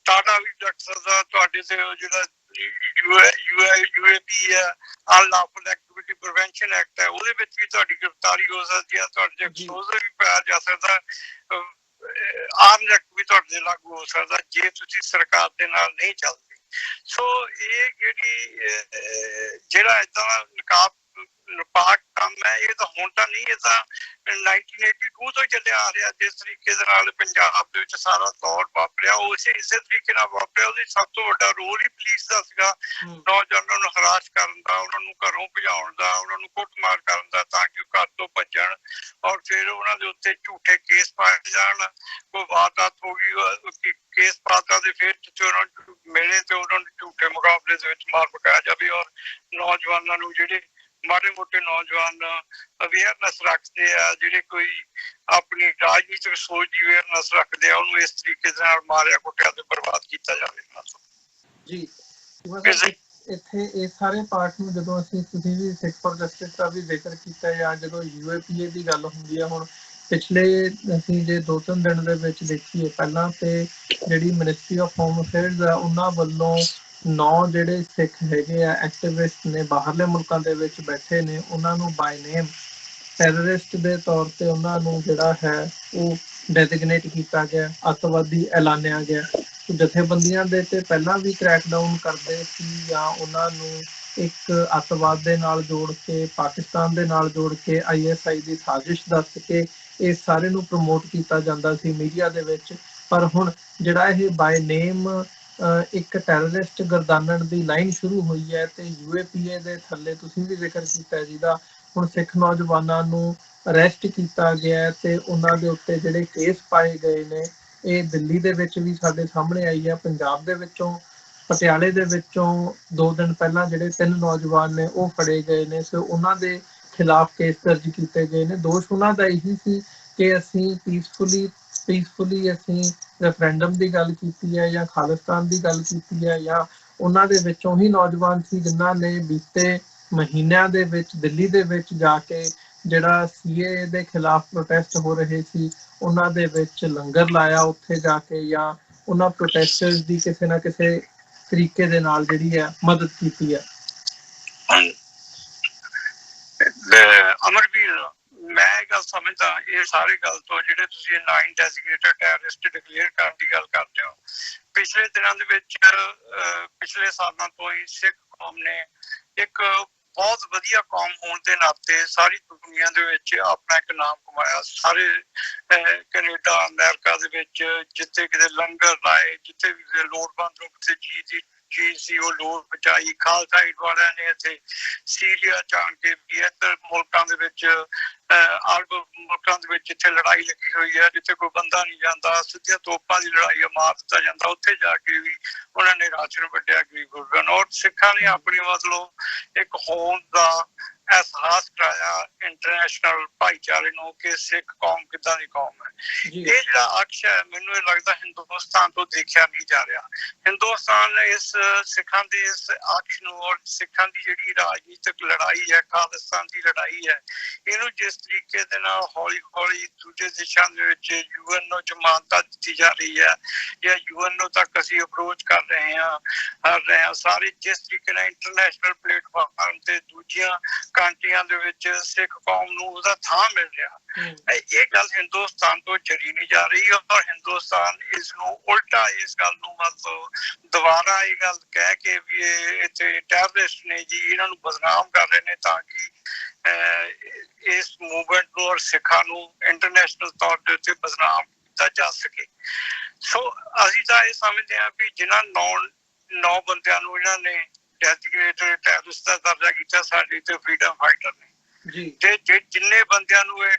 ਟਾਟਾ ਵੀ ਡਟ ਸਕਦਾ, ਤੁਹਾਡੇ ਤੇ ਜਿਹੜਾ UAP ਹੈ, ਅਨਲੌਫੁਲ ਐਕਟੀਵਿਟੀ ਪ੍ਰੀਵੈਂਸ਼ਨ ਐਕਟ ਹੈ, ਉਹਦੇ ਵਿੱਚ ਵੀ ਤੁਹਾਡੀ ਗ੍ਰਿਫਤਾਰੀ ਹੋ ਸਕਦੀ ਹੈ, ਤੁਹਾਡੇ ਤੇ ਐਕਸਪੋਜ਼ਰ ਵੀ ਪਾਇਆ ਜਾ ਸਕਦਾ, ਆਰਮਜ਼ ਐਕਟ ਵੀ ਤੁਹਾਡੇ ਤੇ ਲਾਗੂ ਹੋ ਸਕਦਾ ਜੇ ਤੁਸੀਂ ਸਰਕਾਰ ਦੇ ਨਾਲ ਨਹੀਂ ਚੱਲਦੇ। ਸੋ ਇਹ ਜਿਹੜਾ ਏਦਾਂ ਦਾ ਨਿਰਪਾਕ ਕੰਮ ਹੈ, ਇਹ ਤਾਂ ਹੁਣ ਤਾਂ ਨਹੀਂ, ਇਹ ਤਾਂ 1982 ਤੋਂ ਚੱਲਿਆ ਆ ਰਿਹਾ। ਜਿਸ ਤਰੀਕੇ ਦੇ ਨਾਲ ਪੰਜਾਬ ਦੇ ਵਿੱਚ ਸਾਰਾ ਦੌਰ ਵਾਪਰਿਆ, ਉਹ ਇਸੇ ਤਰੀਕੇ ਨਾਲ ਵਾਪਰਿਆ। ਉਹਦੀ ਸਭ ਤੋਂ ਵੱਡਾ ਰੋਲ ਹੀ ਪੁਲਿਸ ਦਾ ਸੀਗਾ, ਨੌਜਵਾਨਾਂ ਨੂੰ ਹਰਾਸ ਕਰਨ ਦਾ, ਉਹਨਾਂ ਨੂੰ ਘਰੋਂ ਭਜਾਉਣ ਦਾ, ਉਹਨਾਂ ਨੂੰ ਕੁੱਟਮਾਰ ਕਰਨ ਦਾ ਤਾਂ ਕਿ ਉਹ ਘਰ ਤੋਂ ਭੱਜਣ ਔਰ ਫਿਰ ਉਹਨਾਂ ਦੇ ਉੱਤੇ ਝੂਠੇ ਕੇਸ ਪਾਏ ਜਾਣ। ਕੋਈ ਵਾਰਦਾਤ ਹੋ ਗਈ, ਕੇਸ ਪਾਤਾ ਤੇ ਫਿਰ ਜਿੱਥੇ ਉਹਨਾਂ ਨੂੰ ਮਿਲੇ ਤੇ ਉਹਨਾਂ ਨੂੰ ਝੂਠੇ ਮੁਕਾਬਲੇ ਦੇ ਵਿੱਚ ਮਾਰ ਪਕਾਇਆ ਜਾਵੇ ਔਰ ਨੌਜਵਾਨਾਂ ਨੂੰ, ਜਿਹੜੇ ਮਾੜੇ ਮੋਟੇ ਨੌਜਵਾਨ ਅਵੇਅਰਨੈਸ ਰੱਖਦੇ ਆ, ਜਿਹੜੇ ਕੋਈ ਆਪਣੀ ਰਾਜਨੀਤਿਕ ਸੋਚ ਦੀ ਅਵੇਅਰਨੈਸ ਰੱਖਦੇ ਆ, ਉਹਨੂੰ ਇਸ ਤਰੀਕੇ ਦੇ ਨਾਲ ਮਾਰਿਆ ਕੁੱਟਿਆ ਤੇ ਬਰਬਾਦ ਕੀਤਾ ਜਾਵੇ। ਜੀ ਇੱਥੇ ਇਹ ਸਾਰੇ ਪਾਰਟ ਨੂੰ ਜਦੋਂ ਤੁਸੀਂ ਵੀ ਸਿੱਖ ਫॉर ਜਸਟਿਸ ਦਾ ਵੀ ਜ਼ਿਕਰ ਕੀਤਾ ਜਾਂ ਜਦੋਂ UAPA ਦੀ ਗੱਲ ਹੁੰਦੀ ਹੈ, ਹੁਣ ਪਿਛਲੇ ਅਸੀਂ ਜੇ 2-3 ਦਿਨ ਦੇ ਵਿੱਚ ਦੇਖੀਏ, ਪਹਿਲਾਂ ਤੇ ਜਿਹੜੀ ਮਿਨਿਸਟਰੀ ਆਫ ਹੋਮ ਅਫੇਅਰਸ ਆ ਉਹਨਾਂ ਵੱਲੋਂ 9 ਜਿਹੜੇ ਸਿੱਖ ਹੈਗੇ ਆ ਐਕਟਿਵਿਸਟ ਨੇ, ਬਾਹਰਲੇ ਮੁਲਕਾਂ ਦੇ ਵਿੱਚ ਬੈਠੇ ਨੇ, ਉਹਨਾਂ ਨੂੰ ਬਾਈ ਨੇਮ ਟੈਰਰਿਸਟ ਦੇ ਤੌਰ ਤੇ ਉਹਨਾਂ ਨੂੰ ਜਿਹੜਾ ਹੈ ਉਹ ਡੈਜ਼ਿਗਨੇਟ ਕੀਤਾ ਗਿਆ, ਅੱਤਵਾਦੀ ਐਲਾਨਿਆ ਗਿਆ। ਜਥੇਬੰਦੀਆਂ ਦੇ ਤੇ ਪਹਿਲਾਂ ਵੀ ਕ੍ਰੈਕਡਾਊਨ ਕਰਦੇ ਸੀ ਜਾਂ ਉਹਨਾਂ ਨੂੰ ਇੱਕ ਅੱਤਵਾਦ ਦੇ ਨਾਲ ਜੋੜ ਕੇ, ਪਾਕਿਸਤਾਨ ਦੇ ਨਾਲ ਜੋੜ ਕੇ ISI ਦੀ ਸਾਜ਼ਿਸ਼ ਦੱਸ ਕੇ ਇਹ ਸਾਰੇ ਨੂੰ ਪ੍ਰਮੋਟ ਕੀਤਾ ਜਾਂਦਾ ਸੀ ਮੀਡੀਆ ਦੇ ਵਿੱਚ। ਪਰ ਹੁਣ ਜਿਹੜਾ ਇਹ ਬਾਈ ਨੇਮ ਇੱਕ ਟੈਰਰਿਸਟ ਗਰਦਾਨਣ ਦੀ ਲਾਈਨ ਸ਼ੁਰੂ ਹੋਈ ਹੈ ਤੇ UAPA ਦੇ ਥੱਲੇ ਤੁਸੀਂ ਵੀ ਜ਼ਿਕਰ ਕੀਤਾ ਜਿਹਦਾ ਹੁਣ ਸਿੱਖ ਨੌਜਵਾਨਾਂ ਨੂੰ ਅਰੈਸਟ ਕੀਤਾ ਗਿਆ ਤੇ ਉਹਨਾਂ ਦੇ ਉੱਤੇ ਜਿਹੜੇ ਕੇਸ ਪਾਏ ਗਏ ਨੇ, ਇਹ ਦਿੱਲੀ ਦੇ ਵਿੱਚ ਵੀ ਸਾਡੇ ਸਾਹਮਣੇ ਆਈ ਹੈ। ਪੰਜਾਬ ਦੇ ਵਿੱਚੋਂ, ਪਟਿਆਲੇ ਦੇ ਵਿੱਚੋਂ 2 ਦਿਨ ਪਹਿਲਾਂ ਜਿਹੜੇ 3 ਨੌਜਵਾਨ ਨੇ ਉਹ ਫੜੇ ਗਏ ਨੇ, ਸੋ ਉਹਨਾਂ ਦੇ ਖਿਲਾਫ ਕੇਸ ਦਰਜ ਕੀਤੇ ਗਏ ਨੇ। ਦੋਸ਼ ਉਹਨਾਂ ਦਾ ਇਹੀ ਸੀ ਕਿ ਅਸੀਂ ਪੀਸਫੁਲੀ ਅਸੀਂ ਰੈਫਰੈਂਡਮ ਦੀ ਗੱਲ ਕੀਤੀ ਹੈ ਜਾਂ ਖਾਲਿਸਤਾਨ ਦੀ ਗੱਲ ਕੀਤੀ ਹੈ, ਜਾਂ ਉਹਨਾਂ ਦੇ ਵਿੱਚੋਂ ਹੀ ਨੌਜਵਾਨ ਸੀ ਜਿਨ੍ਹਾਂ ਨੇ ਬੀਤੇ ਮਹੀਨਿਆਂ ਦੇ ਵਿੱਚ ਦਿੱਲੀ ਦੇ ਵਿੱਚ ਜਾ ਕੇ ਜਿਹੜਾ CAA ਦੇ ਖਿਲਾਫ ਪ੍ਰੋਟੈਸਟ ਹੋ ਰਹੇ ਸੀ ਉਹਨਾਂ ਦੇ ਵਿੱਚ ਲੰਗਰ ਲਾਇਆ ਉੱਥੇ ਜਾ ਕੇ, ਜਾਂ ਉਹਨਾਂ ਪ੍ਰੋਟੈਸਟਰਸ ਦੀ ਕਿਸੇ ਨਾ ਕਿਸੇ ਤਰੀਕੇ ਦੇ ਨਾਲ ਜਿਹੜੀ ਹੈ ਮਦਦ ਕੀਤੀ ਹੈ। ਅਮਰਵੀਰ, ਮੈਂ ਇਹ ਗੱਲ ਸਮਝਦਾ, ਇਹ ਸਾਰੀ ਗੱਲ ਤੋਂ ਜਿਹੜੇ ਤੁਸੀਂ 9 ਡੈਜ਼ਿਗਨੇਟਡ ਟੈਰਰਿਸਟ ਡਿਕਲੇਅਰ ਕਰਨ ਦੀ ਗੱਲ ਕਰਦੇ ਹੋ, ਪਿਛਲੇ ਦਿਨਾਂ ਦੇ ਵਿੱਚ ਪਿਛਲੇ ਸਾਲਾਂ ਤੋਂ ਹੀ ਸਿੱਖ ਕੌਮ ਨੇ ਇੱਕ ਬਹੁਤ ਵਧੀਆ ਕੌਮ ਹੋਣ ਦੇ ਨਾਤੇ ਸਾਰੀ ਦੁਨੀਆ ਦੇ ਵਿੱਚ ਆਪਣਾ ਇੱਕ ਨਾਮ ਕਮਾਇਆ। ਸਾਰੇ ਕੈਨੇਡਾ, ਅਮਰੀਕਾ ਦੇ ਵਿੱਚ ਜਿੱਥੇ ਕਿਤੇ ਲੰਗਰ ਲਾਏ, ਜਿੱਥੇ ਵੀ ਲੋੜਵੰਦ ਨੂੰ ਕਿਸੇ ਚੀਜ਼ ਸੀ ਉਹ ਲੋੜ ਪਹੁੰਚਾਈ। ਖਾਲਸਾ ਏਡ ਵਾਲਿਆਂ ਨੇ ਇੱਥੇ ਸੀਰੀਆ ਜਾਣ ਕੇ ਵੀ ਇੱਧਰ ਮੁਲਕਾਂ ਦੇ ਵਿੱਚ ਅਰਬ ਮੁਲਕਾਂ ਦੇ ਵਿੱਚ ਜਿੱਥੇ ਲੜਾਈ ਲੱਗੀ ਹੋਈ ਹੈ, ਜਿੱਥੇ ਕੋਈ ਬੰਦਾ ਨਹੀਂ ਜਾਂਦਾ, ਸਿੱਧੀਆਂ ਤੋਪਾਂ ਦੀ ਲੜਾਈ ਮਾਰ ਦਿੱਤਾ ਜਾਂਦਾ, ਉੱਥੇ ਜਾ ਕੇ ਵੀ ਉਹਨਾਂ ਨੇ ਰਾਸ਼ਨ ਵੰਡਿਆ ਗਰੀਬ ਗੁਰਬਾਂ ਨੂੰ। ਔਰ ਸਿੱਖਾਂ ਨੇ ਆਪਣੀ ਮਤਲਬ ਇੱਕ ਹੋਂਦ ਦਾ ਅਹਿਸਾਸ ਕਰਾਇਆ ਇੰਟਰਨੈਸ਼ਨਲ ਭਾਈਚਾਰੇ ਨੂੰ ਕਿ ਸਿੱਖ ਕੌਮ ਕਿੱਦਾਂ ਦੀ ਕੌਮ ਹੈ। ਇਹ ਜਿਹੜਾ ਅਕਸ਼ ਹੈ, ਮੈਨੂੰ ਇਹ ਲੱਗਦਾ ਹਿੰਦੁਸਤਾਨ ਤੋਂ ਦੇਖਿਆ ਨਹੀਂ ਜਾ ਰਿਹਾ। ਹਿੰਦੁਸਤਾਨ ਨੇ ਇਸ ਸਿੱਖਾਂ ਦੇ ਇਸ ਅਕਸ਼ ਨੂੰ ਔਰ ਸਿੱਖਾਂ ਦੀ ਜਿਹੜੀ ਰਾਜਨੀਤਿਕ ਲੜਾਈ ਹੈ, ਖਾਲਿਸਤਾਨ ਦੀ ਲੜਾਈ ਹੈ, ਇਹਨੂੰ ਜਿਸ ਤਰੀਕੇ ਦੇ ਨਾਲ ਹੌਲੀ ਹੌਲੀ ਦੂਜੇ ਦੇਸ਼ਾਂ ਦੇ ਵਿੱਚ UN ਨੂੰ ਜ਼ਮਾਨਤਾਂ ਦਿੱਤੀ ਜਾ ਰਹੀ ਹੈ ਜਾਂ UN ਨੂੰ ਤੱਕ ਅਸੀਂ ਅਪਰੋਚ ਕਰ ਰਹੇ ਹਾਂ ਸਾਰੇ, ਜਿਸ ਤਰੀਕੇ ਨਾਲ ਇੰਟਰਨੈਸ਼ਨਲ ਪਲੇਟਫਾਰਮ ਤੇ ਦੂਜੀਆਂ ਕੰਟਰੀਆਂ ਦੇ ਵਿੱਚ ਸਿੱਖ ਕੌਮ ਨੂੰ ਉਹਦਾ ਥਾਂ ਮਿਲ ਰਿਹਾ, ਇਹ ਗੱਲ ਹਿੰਦੁਸਤਾਨ ਤੋਂ ਚਲੀ ਨਹੀਂ ਜਾ ਰਹੀ। ਔਰ ਹਿੰਦੁਸਤਾਨ ਇਸ ਨੂੰ ਉਲਟਾ ਇਸ ਗੱਲ ਨੂੰ ਮਤਲਬ ਦੁਬਾਰਾ ਇਹ ਗੱਲ ਕਹਿ ਕੇ ਵੀ ਇਹ ਇੱਥੇ ਟੈਰਰਿਸਟ ਨੇ ਜੀ, ਇਹਨਾਂ ਨੂੰ ਬਦਨਾਮ ਕਰ ਰਹੇ ਨੇ ਤਾਂ ਕਿ ਇਸ ਮੂਵਮੈਂਟ ਨੂੰ ਔਰ ਸਿੱਖਾਂ ਨੂੰ ਇੰਟਰਨੈਸ਼ਨਲ ਤੌਰ ਦੇ ਉੱਤੇ ਬਦਨਾਮ ਕੀਤਾ ਜਾ ਸਕੇ। ਸੋ ਅਸੀਂ ਤਾਂ ਇਹ ਸਮਝਦੇ ਹਾਂ ਵੀ ਜਿਨ੍ਹਾਂ 9 ਬੰਦਿਆਂ ਨੂੰ ਇਹਨਾਂ ਨੇ ਡੈਜ਼ਿਗਨੇਟਡ ਟੈਰਰਿਸਟ ਦਾ ਦਰਜਾ ਕੀਤਾ ਸਾਡੇ ਤੇ ਫਰੀडम ਫਾਈਟਰ ਨੇ ਜੀ ਤੇ ਜਿੰਨੇ ਬੰਦਿਆਂ ਨੂੰ ਇਹ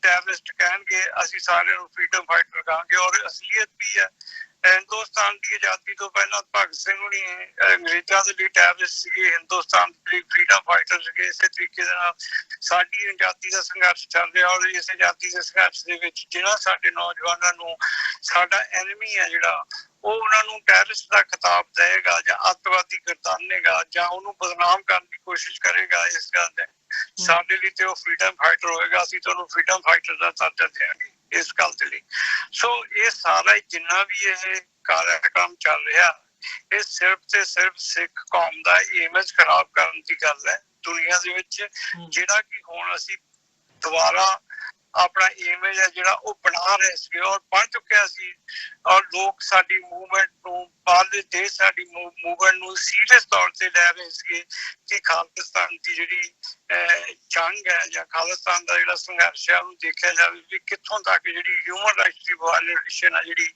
ਟੈਰਰਿਸਟ ਕਹਿਣਗੇ ਅਸੀਂ ਸਾਰਿਆਂ ਨੂੰ ਫਰੀडम ਫਾਈਟਰ ਕਹਾਂਗੇ। ਔਰ ਅਸਲੀਅਤ ਵੀ ਹੈ ਹਿੰਦੁਸਤਾਨ ਦੀ ਆਜ਼ਾਦੀ ਤੋਂ ਪਹਿਲਾਂ ਭਗਤ ਸਿੰਘ ਹੁਣੀ ਅੰਗਰੇਜ਼ਾਂ ਦੇ ਲਈ ਟੈਰਰਿਸਟ ਸੀਗੇ, ਹਿੰਦੁਸਤਾਨ ਦੇ ਲਈ ਫਰੀडम ਫਾਈਟਰ ਸੀਗੇ। ਇਸੇ ਤਰੀਕੇ ਦੇ ਨਾਲ ਸਾਡੀ ਆਜ਼ਾਦੀ ਦਾ ਸੰਘਰਸ਼ ਚੱਲ ਰਿਹਾ ਔਰ ਇਸ ਆਜ਼ਾਦੀ ਦੇ ਸੰਘਰਸ਼ ਦੇ ਵਿੱਚ ਜਿਹਨਾਂ ਸਾਡੇ ਨੌਜਵਾਨਾਂ ਨੂੰ ਸਾਡਾ ਐਨਮੀ ਹੈ ਜਿਹੜਾ ਉਹ ਉਹਨਾਂ ਨੂੰ ਟੈਰਰਿਸਟ ਦਾ ਖਿਤਾਬ ਦੇਗਾ ਜਾਂ ਅੱਤਵਾਦੀ ਗਰਦਾਨੇਗਾ ਜਾਂ ਉਹਨੂੰ ਬਦਨਾਮ ਕਰਨ ਦੀ ਕੋਸ਼ਿਸ਼ ਕਰੇਗਾ, ਇਸ ਗੱਲ ਦੇ ਸਾਡੇ ਲਈ ਤੇ ਉਹ ਫਰੀडम ਫਾਈਟਰ ਹੋਏਗਾ। ਅਸੀਂ ਤੁਹਾਨੂੰ ਫਰੀडम ਫਾਈਟਰ ਦਾ ਦਰਜਾ ਦੇਵਾਂਗੇ ਇਸ ਗੱਲ ਦੇ ਲਈ। ਸੋ ਇਹ ਸਾਰਾ ਜਿੰਨਾ ਵੀ ਇਹ ਕਾਰਜਕ੍ਰਮ ਚੱਲ ਰਿਹਾ ਇਹ ਸਿਰਫ ਤੇ ਸਿਰਫ ਸਿੱਖ ਕੌਮ ਦਾ ਇਮੇਜ ਖਰਾਬ ਕਰਨ ਦੀ ਗੱਲ ਹੈ ਦੁਨੀਆ ਦੇ ਵਿੱਚ, ਜਿਹੜਾ ਕਿ ਹੁਣ ਅਸੀਂ ਦੁਬਾਰਾ ਆਪਣਾ ਇਮੇਜ ਹੈ ਜਿਹੜਾ ਉਹ ਬਣਾ ਰਹੇ ਸੀ ਔਰ ਬਣ ਚੁੱਕਿਆ ਸੀ। ਔਰ ਲੋਕ ਸਾਡੀ ਮੂਵਮੈਂਟ ਨੂੰ ਬਾਹਰਲੇ ਦੇਸ਼ ਸਾਡੀ ਮੂਵਮੈਂਟ ਨੂੰ ਸੀਰੀਅਸ ਤੌਰ ਤੇ ਲੈ ਰਹੇ ਸੀ ਕਿ ਖਾਲਿਸਤਾਨ ਦੀ ਜਿਹੜੀ ਜੰਗ ਹੈ ਜਾਂ ਖਾਲਿਸਤਾਨ ਦਾ ਜਿਹੜਾ ਸੰਘਰਸ਼ ਹੈ ਉਹਨੂੰ ਦੇਖਿਆ ਜਾਵੇ ਵੀ ਕਿੱਥੋਂ ਤੱਕ ਜਿਹੜੀ ਹਿਊਮਨ ਰਾਈਟਸ ਦੀ ਵਾਇਲੇਸ਼ਨ ਹੈ ਜਿਹੜੀ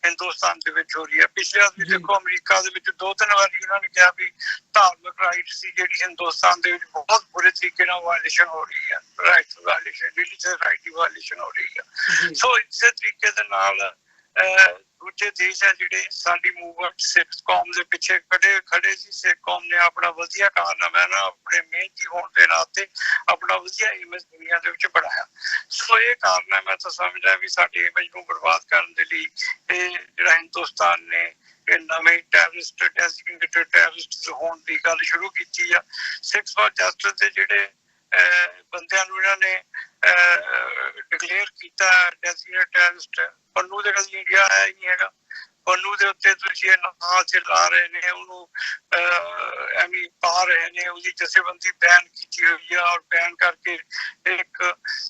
ਹਿੰਦੁਸਤਾਨ ਦੇ ਵਿੱਚ ਹੋ ਰਹੀ ਹੈ। ਪਿਛਲੇ ਵਾਰ ਵੀ ਦੇਖੋ ਅਮਰੀਕਾ ਦੇ ਵਿੱਚ 2-3 ਵਾਰੀ ਉਹਨਾਂ ਨੇ ਕਿਹਾ ਵੀ ਧਾਰਮਿਕ ਰਾਈਟਸ ਦੀ ਜਿਹੜੀ ਹਿੰਦੁਸਤਾਨ ਦੇ ਵਿੱਚ ਬਹੁਤ ਬੁਰੇ ਤਰੀਕੇ ਨਾਲ ਵਾਇਲੇਸ਼ਨ ਹੋ ਰਹੀ ਹੈ, ਰਾਈਟਸ ਵਾਇਲੇਸ਼ਨ, ਰਿਲੀਜੀਅਸ ਰਾਈਟ ਦੀ ਵਾਇਲੇਸ਼ਨ ਹੋ ਰਹੀ ਹੈ। ਸੋ ਇਸੇ ਤਰੀਕੇ ਦੇ ਨਾਲ ਦੂਜੇ ਦੇਸ਼ ਹੈ ਜਿਹੜੇ ਸਾਡੀ ਮੂਵਮੈਂਟ ਸਿੱਖ ਕੌਮ ਦੇ ਪਿੱਛੇ ਖੜੇ ਸੀ। ਸਿੱਖ ਕੌਮ ਨੇ ਆਪਣਾ ਵਧੀਆ ਕਾਰਨਾਮਾ ਨਾ ਆਪਣੇ ਮਿਹਨਤੀ ਹੋਣ ਦੇ ਨਾਤੇ ਆਪਣਾ ਵਧੀਆ ਇਮੇਜ ਦੁਨੀਆ ਦੇ ਵਿੱਚ ਬਣਾਇਆ। ਸੋ ਇਹ ਕਾਰਨ ਹੈ ਮੈਂ ਤਾਂ ਸਮਝਦਾ ਵੀ ਸਾਡੇ ਇਮੇਜ ਨੂੰ ਬਰਬਾਦ ਕਰਨ ਦੇ ਲਈ ਇਹ ਜਿਹੜਾ ਹਿੰਦੁਸਤਾਨ ਨੇ ਇਹ ਨਵੇਂ ਟੈਰਰਿਸਟ ਡੈਜ਼ਿਗਨੇਟਡ ਟੈਰਰਿਸਟ ਹੋਣ ਦੀ ਗੱਲ ਸ਼ੁਰੂ ਕੀਤੀ ਆ। ਸਿੱਖਸ ਫਾਰ ਜਸਟਿਸ ਦੇ ਜਿਹੜੇ ਬੰਦਿਆਂ ਨੂੰ ਇਹਨਾਂ ਨੇ ਡਿਕਲੇਅਰ ਕੀਤਾ ਡੈਜ਼ਿਗਨੇਟਡ ਟੈਰਰਿਸਟ, ਪੰਨੂ ਦੇ ਕਦੀ ਇੰਡੀਆ ਆਇਆ ਹੀ ਨਹੀਂ ਹੈਗਾ। ਪੰਨੂ ਦੇ ਉੱਤੇ ਤੁਸੀਂ ਇਹ ਨਾਂ ਲਾ ਰਹੇ ਨੇ, ਉਹਨੂੰ ਐਵੇਂ ਪਾ ਰਹੇ ਨੇ, ਉਹਦੀ ਜਥੇਬੰਦੀ ਬੈਨ ਕੀਤੀ ਹੋਈ ਆ ਔਰ ਬੈਨ ਕਰਕੇ ਇੱਕ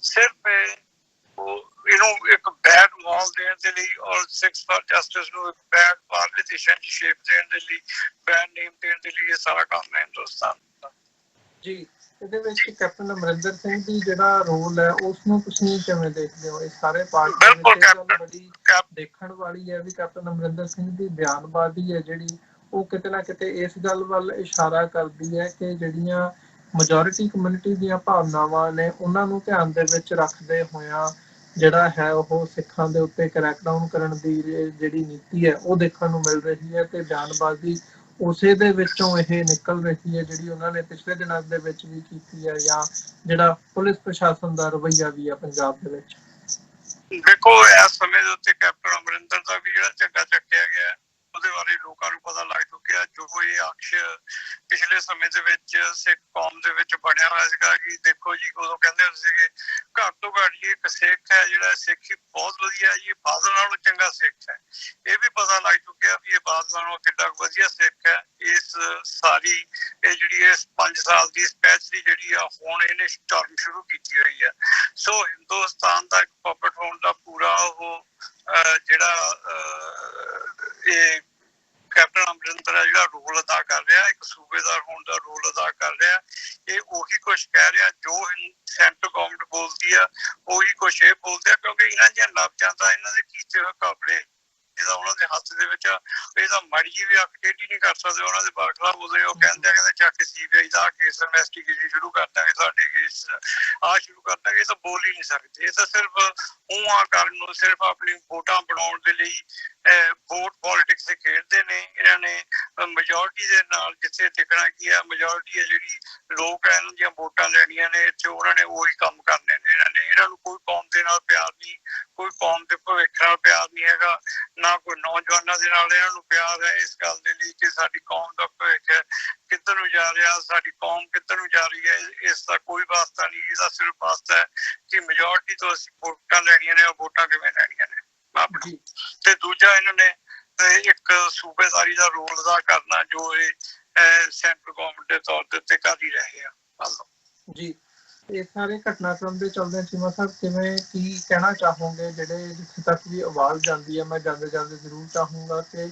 ਸਿਰਫ ਇਹਨੂੰ ਇੱਕ ਬੈਡ ਮਾਹੌਲ ਦੇਣ ਦੇ ਲਈ ਔਰ ਸਿੱਖਸ ਫਾਰ ਜਸਟਿਸ ਨੂੰ ਇੱਕ ਬੈਡ ਬਾਹਰਲੇ ਦੇਸ਼ਾਂ ਦੀ ਸ਼ੇਪ ਦੇਣ ਦੇ ਲਈ, ਬੈਡ ਨੇਮ ਦੇਣ ਦੇ ਲਈ ਇਹ ਸਾਰਾ ਕੰਮ ਹੈ ਹਿੰਦੁਸਤਾਨ ਦਾ। ਜੀ ਇਹਦੇ ਵਿੱਚ ਕੈਪਟਨ ਅਮਰਿੰਦਰ ਸਿੰਘ ਦੀ ਜਿਹੜਾ ਰੋਲ ਹੈ ਉਸ ਨੂੰ ਤੁਸੀਂ ਕਿਵੇਂ ਦੇਖਦੇ ਹੋ? ਇਹ ਸਾਰੇ ਪਾਰਟੀ ਵਿੱਚ ਬੜੀ ਦੇਖਣ ਵਾਲੀ ਹੈ ਵੀ ਕੈਪਟਨ ਅਮਰਿੰਦਰ ਸਿੰਘ ਦੀ ਬਿਆਨਬਾਜ਼ੀ ਹੈ ਜਿਹੜੀ ਉਹ ਕਿਤੇ ਨਾ ਕਿਤੇ ਇਸ ਗੱਲ ਵੱਲ ਇਸ਼ਾਰਾ ਕਰਦੀ ਹੈ ਕਿ ਜਿਹੜੀਆਂ ਮੈਜੋਰਿਟੀ ਕਮਿਊਨਿਟੀ ਦੀਆਂ ਭਾਵਨਾਵਾਂ ਨੇ ਉਹਨਾਂ ਨੂੰ ਧਿਆਨ ਦੇ ਵਿੱਚ ਰੱਖਦੇ ਹੋਇਆਂ ਜਿਹੜਾ ਹੈ ਉਹ ਸਿੱਖਾਂ ਦੇ ਉੱਤੇ ਕਰੈਕਡਾਊਨ ਕਰਨ ਦੀ ਜਿਹੜੀ ਨੀਤੀ ਹੈ ਉਹ ਦੇਖਣ ਨੂੰ ਮਿਲ ਰਹੀ ਹੈ ਤੇ ਬਿਆਨਬਾਜ਼ੀ ਉਸੇ ਦੇ ਵਿੱਚੋਂ ਇਹ ਨਿਕਲ ਰਹੀ ਹੈ ਜਿਹੜੀ ਉਹਨਾਂ ਨੇ ਪਿਛਲੇ ਦਿਨਾਂ ਦੇ ਵਿੱਚ ਵੀ ਕੀਤੀ ਹੈ ਜਾਂ ਜਿਹੜਾ ਪੁਲਿਸ ਪ੍ਰਸ਼ਾਸਨ ਦਾ ਰਵੱਈਆ ਵੀ ਹੈ ਪੰਜਾਬ ਦੇ ਵਿੱਚ। ਦੇਖੋ ਇਸ ਸਮੇਂ ਦੇ ਉੱਤੇ ਕੈਪਟਨ ਅਮਰਿੰਦਰ ਦਾ ਵੀ ਜਿਹੜਾ ਝੰਡਾ ਚੱਕਿਆ ਗਿਆ ਉਹਦੇ ਬਾਰੇ ਲੋਕਾਂ ਨੂੰ ਪਤਾ ਲੱਗ ਚੁੱਕਿਆ। ਜੋ ਇਹ ਅਕਸ਼ ਪਿਛਲੇ ਸਮੇਂ ਦੇ ਵਿੱਚ ਸਿੱਖ ਕੌਮ ਦੇ ਵਿੱਚ ਬਣਿਆ ਹੋਇਆ ਸੀਗਾ ਕਿ ਦੇਖੋ ਜੀ ਉਦੋਂ ਕਹਿੰਦੇ ਹੁੰਦੇ ਸੀਗੇ ਘੱਟ ਤੋਂ ਘੱਟ ਜੀ ਇੱਕ ਸਿੱਖ ਹੈ ਜਿਹੜਾ ਸਿੱਖੀ ਬਹੁਤ ਵਧੀਆ ਜੀ, ਬਾਦਲ ਨਾਲੋਂ ਚੰਗਾ ਸਿੱਖ ਹੈ। ਇਹ ਵੀ ਪਤਾ ਲੱਗ ਚੁੱਕਿਆ ਵੀ ਇਹ ਬਾਦਲ ਨਾਲੋਂ ਕਿੱਡਾ ਵਧੀਆ ਸਿੱਖ ਹੈ। ਇਸ ਸਾਰੀ ਇਹ ਜਿਹੜੀ ਇਸ 5 ਸਾਲ ਦੀ ਸਪੈਸ਼ਲੀ ਜਿਹੜੀ ਆ ਹੁਣ ਇਹਨੇ ਟਰਮ ਸ਼ੁਰੂ ਕੀਤੀ ਹੋਈ ਹੈ। ਸੋ ਹਿੰਦੁਸਤਾਨ ਦਾ ਇੱਕ ਪਪਟ ਹੋਣ ਦਾ ਪੂਰਾ ਉਹ ਜਿਹੜਾ ਇਹ ਕੈਪਟਨ ਅਮਰਿੰਦਰ ਹੈ ਜਿਹੜਾ ਰੋਲ ਅਦਾ ਕਰ ਰਿਹਾ, ਇੱਕ ਸੂਬੇਦਾਰ ਹੋਣ ਦਾ ਰੋਲ ਅਦਾ ਕਰ ਰਿਹਾ। ਇਹ ਉਹੀ ਕੁਛ ਕਹਿ ਰਿਹਾ ਜੋ ਸੈਂਟਰ ਗਵਰਨਮੈਂਟ ਬੋਲਦੀ ਆ, ਉਹੀ ਕੁਛ ਇਹ ਬੋਲਦੇ ਆ ਕਿਉਂਕਿ ਇਹਨਾਂ ਦੀਆਂ ਲਫ਼ਜ਼ਾਂ ਦਾ ਇਹਨਾਂ ਦੇ ਕੀਤੇ ਹੋਏ ਕਾਬਲੇ ਇਹਦਾ ਉਹਨਾਂ ਦੇ ਹੱਥ ਦੇ ਵਿੱਚ ਇਹਦਾ ਮਾੜੀ ਜਿਹੀ ਵੀ ਅੱਖ ਟੇਢੀ ਨਹੀਂ ਕਰ ਸਕਦੇ। ਉਹਨਾਂ ਦੇ ਬਾਖਲਾ ਬੋਲਦੇ ਉਹ ਕਹਿੰਦੇ ਚੱਕ CBI ਦਾ ਕੇਸ ਇਨਵੈਸਟੀਗੇਸ਼ਨ ਸ਼ੁਰੂ ਕਰ ਦਾਂਗੇ, ਸਾਡੇ ਕੇਸ ਸ਼ੁਰੂ ਕਰ ਦਾਂਗੇ। ਇਹ ਤਾਂ ਬੋਲ ਹੀ ਨਹੀਂ ਸਕਦੇ। ਇਹ ਤਾਂ ਸਿਰਫ ਊਹਾਂ ਕਰਨ ਨੂੰ, ਸਿਰਫ ਆਪਣੀ ਵੋਟਾਂ ਬਣਾਉਣ ਦੇ ਲਈ ਵੋਟ ਪੋਲੀਟਿਕਸ ਖੇਡਦੇ ਨੇ। ਇਹਨਾਂ ਨੇ ਮੈਜੋਰਿਟੀ ਦੇ ਨਾਲ ਜਿੱਥੇ ਦਿਖਣਾ ਕੀ ਆ, ਮੈਜੋਰਿਟੀ ਹੈ ਜਿਹੜੀ ਲੋਕ ਹੈ ਇਹਨਾਂ ਦੀਆਂ ਵੋਟਾਂ ਲੈਣੀਆਂ ਨੇ ਇੱਥੇ, ਉਹਨਾਂ ਨੇ ਉਹੀ ਕੰਮ ਕਰਨੇ ਨੇ। ਇਹਨਾਂ ਨੂੰ ਕੋਈ ਕੌਮ ਦੇ ਨਾਲ ਪਿਆਰ ਨਹੀਂ, ਕੋਈ ਕੌਮ ਦੇ ਭਵਿੱਖ ਨਾਲ ਪਿਆਰ ਨਹੀਂ ਹੈਗਾ, ਨਾ ਕੋਈ ਨੌਜਵਾਨਾਂ ਦੇ ਨਾਲ ਇਹਨਾਂ ਨੂੰ ਪਿਆਰ ਹੈ ਇਸ ਗੱਲ ਦੇ ਲਈ ਕਿ ਸਾਡੀ ਕੌਮ ਦਾ ਭਵਿੱਖ ਕਿੱਧਰ ਨੂੰ ਜਾ ਰਿਹਾ, ਸਾਡੀ ਕੌਮ ਕਿੱਧਰ ਨੂੰ ਜਾ ਰਹੀ ਹੈ, ਇਸ ਦਾ ਕੋਈ ਵਾਸਤਾ ਨਹੀਂ। ਇਹਦਾ ਸਿਰਫ ਵਾਸਤਾ ਹੈ ਕਿ ਮੈਜੋਰਿਟੀ ਤੋਂ ਅਸੀਂ ਵੋਟਾਂ ਲੈਣੀਆਂ ਨੇ, ਉਹ ਵੋਟਾਂ ਕਿਵੇਂ ਲੈਣੀਆਂ ਨੇ ਆਪਣੀ। ਤੇ ਦੂਜਾ ਇਹਨਾਂ ਨੇ ਇੱਕ ਸੂਬੇਦਾਰੀ ਦਾ ਰੋਲ ਅਦਾ ਕਰਨਾ ਜੋ ਇਹ ਸੈਂਟਰ ਗਵਰਨਮੈਂਟ ਦੇ ਤੌਰ ਦੇ ਉੱਤੇ ਕਰ ਹੀ ਰਹੇ ਆ। ਜੀ ਇਹ ਸਾਰੇ ਘਟਨਾਕ੍ਰਮ ਦੇ ਚੱਲਦੇ ਚੀਮਾ ਸਾਹਿਬ ਕਿਵੇਂ ਕੀ ਕਹਿਣਾ ਚਾਹੋਗੇ ਜਿਹੜੇ ਜਿੱਥੇ ਤੱਕ ਵੀ ਆਵਾਜ਼ ਜਾਂਦੀ ਹੈ? ਮੈਂ ਜਾਂਦੇ ਜਾਂਦੇ ਜ਼ਰੂਰ ਚਾਹੂੰਗਾ ਕਿ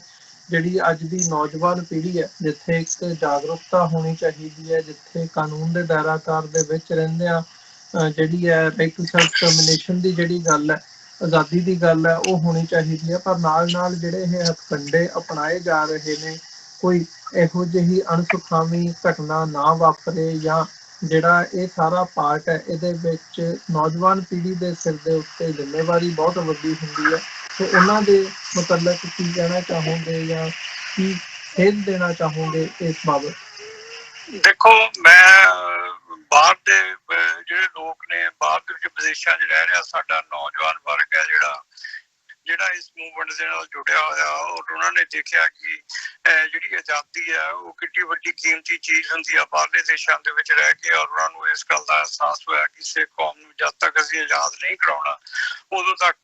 ਜਿਹੜੀ ਅੱਜ ਦੀ ਨੌਜਵਾਨ ਪੀੜ੍ਹੀ ਹੈ ਜਿੱਥੇ ਇੱਕ ਜਾਗਰੂਕਤਾ ਹੋਣੀ ਚਾਹੀਦੀ ਹੈ, ਜਿੱਥੇ ਕਾਨੂੰਨ ਦੇ ਦਾਇਰਾਕਾਰ ਦੇ ਵਿੱਚ ਰਹਿੰਦਿਆਂ ਜਿਹੜੀ ਹੈ ਰਾਈਟ ਟੂ ਸੈਲਫ ਡਿਟਰਮੀਨੇਸ਼ਨ ਦੀ ਜਿਹੜੀ ਗੱਲ ਹੈ, ਆਜ਼ਾਦੀ ਦੀ ਗੱਲ ਹੈ ਉਹ ਹੋਣੀ ਚਾਹੀਦੀ ਹੈ। ਪਰ ਨਾਲ ਨਾਲ ਜਿਹੜੇ ਇਹ ਹਥਕੰਡੇ ਅਪਣਾਏ ਜਾ ਰਹੇ ਨੇ, ਕੋਈ ਇਹੋ ਜਿਹੀ ਅਣਸੁਖਾਵੀਂ ਘਟਨਾ ਨਾ ਵਾਪਰੇ, ਜਾਂ ਜਿਹੜਾ ਇਹ ਸਾਰਾ ਪਾਰਟ ਹੈ ਇਹਦੇ ਵਿੱਚ ਨੌਜਵਾਨ ਪੀੜ੍ਹੀ ਦੇ ਸਿਰ ਦੇ ਉੱਤੇ ਜ਼ਿੰਮੇਵਾਰੀ ਬਹੁਤ ਵੱਡੀ ਹੁੰਦੀ ਹੈ। ਤੇ ਉਹਨਾਂ ਦੇ ਮੁਤਲਕ ਕੀ ਕਹਿਣਾ ਚਾਹੋਗੇ ਜਾਂ ਕੀ ਸੇਧ ਦੇਣਾ ਚਾਹੋਗੇ ਇਸ ਬਾਬਤ? ਦੇਖੋ, ਮੈਂ ਬਾਹਰ ਦੇ ਜਿਹੜੇ ਲੋਕ ਨੇ, ਬਾਹਰ ਦੇ ਵਿੱਚ ਵਿਦੇਸ਼ਾਂ 'ਚ ਰਹਿ ਰਿਹਾ ਸਾਡਾ ਨੌਜਵਾਨ ਵਰਗ ਹੈ ਜਿਹੜਾ ਇਸ ਮੂਵਮੈਂਟ ਦੇ ਨਾਲ ਜੁੜਿਆ ਹੋਇਆ, ਔਰ ਉਹਨਾਂ ਨੇ ਦੇਖਿਆ ਕਿ ਜਿਹੜੀ ਆਜ਼ਾਦੀ ਹੈ ਉਹ ਕਿੰਨੀ ਵੱਡੀ ਕੀਮਤੀ ਚੀਜ਼ ਹੁੰਦੀ ਆ ਬਾਹਰਲੇ ਦੇਸ਼ਾਂ ਦੇ ਵਿੱਚ ਰਹਿ ਕੇ। ਔਰ ਉਹਨਾਂ ਨੂੰ ਇਸ ਗੱਲ ਦਾ ਅਹਿਸਾਸ ਹੋਇਆ ਕਿ ਕਿਸੇ ਕੌਮ ਨੂੰ ਜਦ ਤੱਕ ਅਸੀਂ ਆਜ਼ਾਦ ਨਹੀਂ ਕਰਾਉਣਾ ਉਦੋਂ ਤੱਕ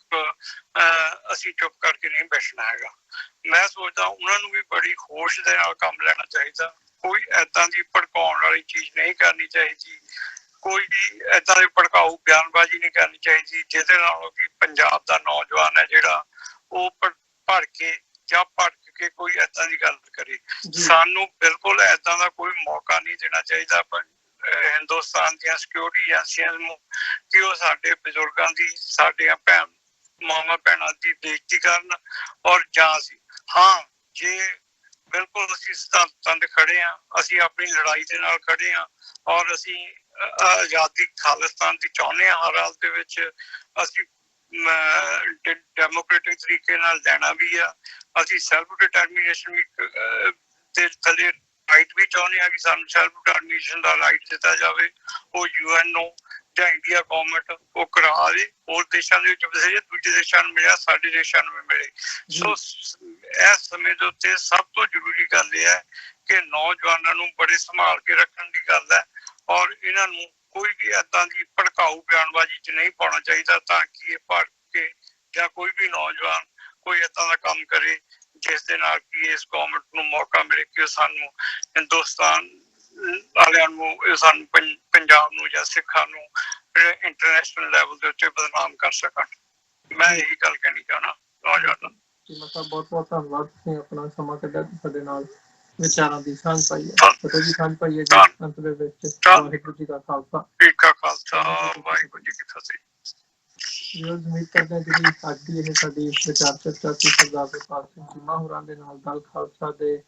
ਅਸੀਂ ਚੁੱਪ ਕਰਕੇ ਨਹੀਂ ਬੈਠਣਾ ਹੈਗਾ। ਮੈਂ ਸੋਚਦਾ ਉਹਨਾਂ ਨੂੰ ਵੀ ਬੜੀ ਹੋਸ਼ ਦੇ ਨਾਲ ਕੰਮ ਲੈਣਾ ਚਾਹੀਦਾ। ਕੋਈ ਏਦਾਂ ਦੀ ਭੜਕਾਉਣ ਵਾਲੀ ਚੀਜ਼ ਨਹੀਂ ਕਰਨੀ ਚਾਹੀਦੀ, ਕੋਈ ਵੀ ਏਦਾਂ ਦੀ ਭੜਕਾਊ ਬਿਆਨਬਾਜ਼ੀ ਨਹੀਂ ਕਰਨੀ ਚਾਹੀਦੀ ਜਿਹਦੇ ਨਾਲ ਕਿ ਪੰਜਾਬ ਦਾ ਨੌਜਵਾਨ ਹੈ ਜਿਹੜਾ ਉਹ ਭੜ ਕੇ ਜਾਂ ਭੜਕ ਕੇ ਕੋਈ ਏਦਾਂ ਦੀ ਗੱਲ ਕਰੇ। ਸਾਨੂੰ ਬਿਲਕੁਲ ਏਦਾਂ ਦਾ ਕੋਈ ਮੌਕਾ ਨਹੀਂ ਦੇਣਾ ਚਾਹੀਦਾ ਪਰ ਹਿੰਦੁਸਤਾਨ ਦੀਆਂ ਸਿਕਿਉਰਿਟੀ ਏਜੰਸੀਆਂ ਨੂੰ ਕਿ ਉਹ ਸਾਡੇ ਬਜ਼ੁਰਗਾਂ ਦੀ, ਸਾਡੀਆਂ ਮਾਵਾਂ ਭੈਣਾਂ ਦੀ ਬੇਇੱਜ਼ਤੀ ਕਰਨ। ਔਰ ਜਾਂ ਜੇ ਬਿਲਕੁਲ ਅਸੀਂ ਸਿਧਾਂਤਾਂ ਤੇ ਖੜੇ ਹਾਂ, ਅਸੀਂ ਆਪਣੀ ਲੜਾਈ ਦੇ ਨਾਲ ਖੜੇ ਹਾਂ ਔਰ ਅਸੀਂ ਆਜ਼ਾਦੀ ਖਾਲਿਸਤਾਨ ਦੀ ਚਾਹੁੰਦੇ ਹਾਂ। ਹਰ ਹਾਲ ਦੇ ਵਿੱਚ ਅਸੀਂ ਡੈਮੋਕ੍ਰੇਟਿਕ ਤਰੀਕੇ ਨਾਲ ਲੈਣਾ ਵੀ ਆ, ਅਸੀਂ ਸੈਲਫ ਡਿਟਰਮੀਨੇਸ਼ਨ ਵੀ ਦੇ ਥੱਲੇ ਰਾਈਟ ਵੀ ਚਾਹੁੰਦੇ ਹਾਂ ਕਿ ਸਾਨੂੰ ਸੈਲਫ ਡਿਟਰਮੀਨੇਸ਼ਨ ਦਾ ਰਾਈਟ ਦਿੱਤਾ ਜਾਵੇ। ਉਹ UN ਨੂੰ ਜਾਂ ਇੰਡੀਆ ਗੌਰਮੈਂਟ ਉਹ ਕਰਾ ਦੇ। ਹੋਰ ਦੇਸ਼ਾਂ ਦੇ ਵਿੱਚ ਬਥੇਰੇ ਦੂਜੇ ਦੇਸ਼ਾਂ ਨੂੰ ਮਿਲਿਆ, ਸਾਡੇ ਦੇਸ਼ਾਂ ਨੂੰ ਵੀ ਮਿਲੇ। ਸੋ ਇਸ ਸਮੇਂ ਦੇ ਉੱਤੇ ਸਭ ਤੋਂ ਜ਼ਰੂਰੀ ਗੱਲ ਇਹ ਹੈ ਕਿ ਨੌਜਵਾਨਾਂ ਨੂੰ ਬੜੇ ਸੰਭਾਲ ਕੇ ਰੱਖਣ ਦੀ ਗੱਲ ਹੈ ਔਰ ਇਹਨਾਂ ਨੂੰ ਕੋਈ ਵੀ ਏਦਾਂ ਦੀ ਭੜਕਾਊ ਬਿਆਨਬਾਜ਼ੀ 'ਚ ਨਹੀਂ ਪਾਉਣਾ ਚਾਹੀਦਾ ਤਾਂ ਕਿ ਇਹ ਭੜਕ ਕੇ ਜਾਂ ਕੋਈ ਵੀ ਨੌਜਵਾਨ ਕੋਈ ਏਦਾਂ ਦਾ ਕੰਮ ਕਰੇ ਜਿਸ ਦੇ ਨਾਲ ਕਿ ਇਸ ਗੌਰਮੈਂਟ ਨੂੰ ਮੌਕਾ ਮਿਲੇ ਕਿ ਸਾਨੂੰ ਹਿੰਦੁਸਤਾਨ ਵਾਲਿਆਂ ਨੂੰ, ਸਾਨੂੰ ਪੰਜਾਬ ਨੂੰ ਜਾਂ ਸਿੱਖਾਂ ਨੂੰ ਇੰਟਰਨੈਸ਼ਨਲ ਲੈਵਲ ਦੇ ਉੱਤੇ ਬਦਨਾਮ ਕਰ ਸਕਣ। ਮੈਂ ਇਹੀ ਗੱਲ ਕਹਿਣੀ ਚਾਹੁੰਦਾ ਨੌਜਵਾਨਾਂ ਨੂੰ। ਮਤਲਬ ਬਹੁਤ ਬਹੁਤ ਧੰਨਵਾਦ, ਤੁਸੀਂ ਆਪਣਾ ਸਮਾਂ ਕੱਢਿਆ ਸਾਡੇ ਨਾਲ ਵਿਚਾਰਾਂ ਦੀ ਸਾਂਝ ਪਾਈ ਹੈ। ਫਤਿਹ ਜੀ, ਸਾਂਝ ਪਾਈ ਹੈ ਜੀ ਅੰਤ ਦੇ ਵਿੱਚ। ਵਾਹਿਗੁਰੂ ਜੀ ਕਾ ਖਾਲਸਾ, ਵਾਹਿਗੁਰੂ ਜੀ ਕੀ ਫਤਿਹ। ਉਮੀਦ ਕਰਦੇ ਹਾਂ ਜਿਹੜੀ ਅੱਜ ਦੀ ਇਹ ਸਾਡੀ ਵਿਚਾਰ ਚਰਚਾ ਸੀ ਸਰਦਾਰ ਸੁਖਪਾਲ ਸਿੰਘ ਚੀਮਾ ਹੋਰਾਂ ਦੇ ਨਾਲ, ਦਲ ਖਾਲਸਾ ਦੇ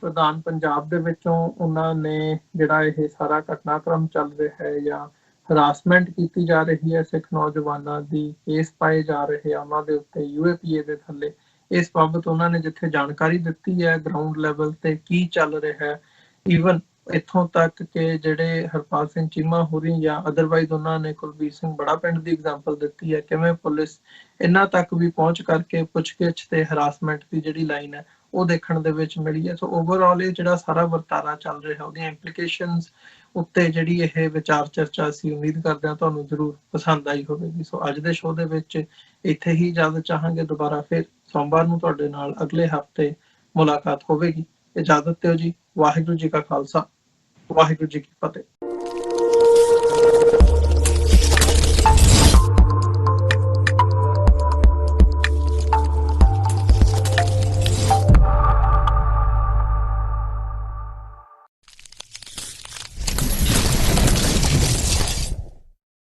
ਪ੍ਰਧਾਨ ਪੰਜਾਬ ਦੇ ਵਿੱਚੋਂ, ਉਹਨਾਂ ਨੇ ਜਿਹੜਾ ਇਹ ਸਾਰਾ ਘਟਨਾਕ੍ਰਮ ਚੱਲ ਰਿਹਾ ਹੈ ਜਾਂ ਹਰਾਸਮੈਂਟ ਕੀਤੀ ਜਾ ਰਹੀ ਹੈ ਸਿੱਖ ਨੌਜਵਾਨਾਂ ਦੀ, ਕੇਸ ਪਾਏ ਜਾ ਰਹੇ ਆ ਉਹਨਾਂ ਦੇ ਉੱਤੇ UAPA ਦੇ ਥੱਲੇ, ਇਸ ਬਾਬਤ ਉਹਨਾਂ ਨੇ ਜਿੱਥੇ ਜਾਣਕਾਰੀ ਦਿੱਤੀ ਹੈ ਗਰਾਊਂਡ ਲੈਵਲ ਤੇ ਕੀ ਚੱਲ ਰਿਹਾ ਹੈ। ਈਵਨ ਇੱਥੋਂ ਤੱਕ ਕਿ ਜਿਹੜੇ ਹਰਪਾਲ ਸਿੰਘ ਚੀਮਾ ਹੋਰੀ ਜਾਂ ਅਦਰਵਾਈਜ਼ ਉਹਨਾਂ ਨੇ ਕੁਲਬੀਰ ਸਿੰਘ ਬੜਾ ਪਿੰਡ ਦੀ ਐਗਜ਼ਾਮਪਲ ਦਿੱਤੀ ਹੈ, ਕਿਵੇਂ ਪੁਲਿਸ ਇਹਨਾਂ ਤੱਕ ਵੀ ਪਹੁੰਚ ਕਰਕੇ ਪੁੱਛਗਿੱਛ ਤੇ ਹਰਾਸਮੈਂਟ ਦੀ ਜਿਹੜੀ ਲਾਈਨ ਹੈ ਉਹ ਦੇਖਣ ਦੇ ਵਿੱਚ ਮਿਲੀ ਹੈ। ਸੋ ਓਵਰਆਲ ਇਹ ਜਿਹੜਾ ਸਾਰਾ ਵਰਤਾਰਾ ਚੱਲ ਰਿਹਾ ਉਹਦੀਆਂ ਇੰਪਲੀਕੇਸ਼ਨਸ ਉੱਤੇ ਜਿਹੜੀ ਇਹ ਵਿਚਾਰ ਚਰਚਾ ਅਸੀਂ ਉਮੀਦ ਕਰਦੇ ਹਾਂ ਤੁਹਾਨੂੰ ਜ਼ਰੂਰ ਪਸੰਦ ਆਈ ਹੋਵੇਗੀ। ਸੋ ਅੱਜ ਦੇ ਸ਼ੋਅ ਦੇ ਵਿੱਚ ਇੱਥੇ ਹੀ ਇਜਾਜ਼ਤ ਚਾਹਾਂਗੇ, ਦੁਬਾਰਾ ਫਿਰ ਸੋਮਵਾਰ ਨੂੰ ਤੁਹਾਡੇ ਨਾਲ ਅਗਲੇ ਹਫਤੇ ਮੁਲਾਕਾਤ ਹੋਵੇਗੀ। ਇਜਾਜ਼ਤ ਦਿਓ ਜੀ। ਵਾਹਿਗੁਰੂ ਜੀ ਕਾ ਖਾਲਸਾ, ਵਾਹਿਗੁਰੂ ਜੀ ਕੀ ਫਤਿਹ।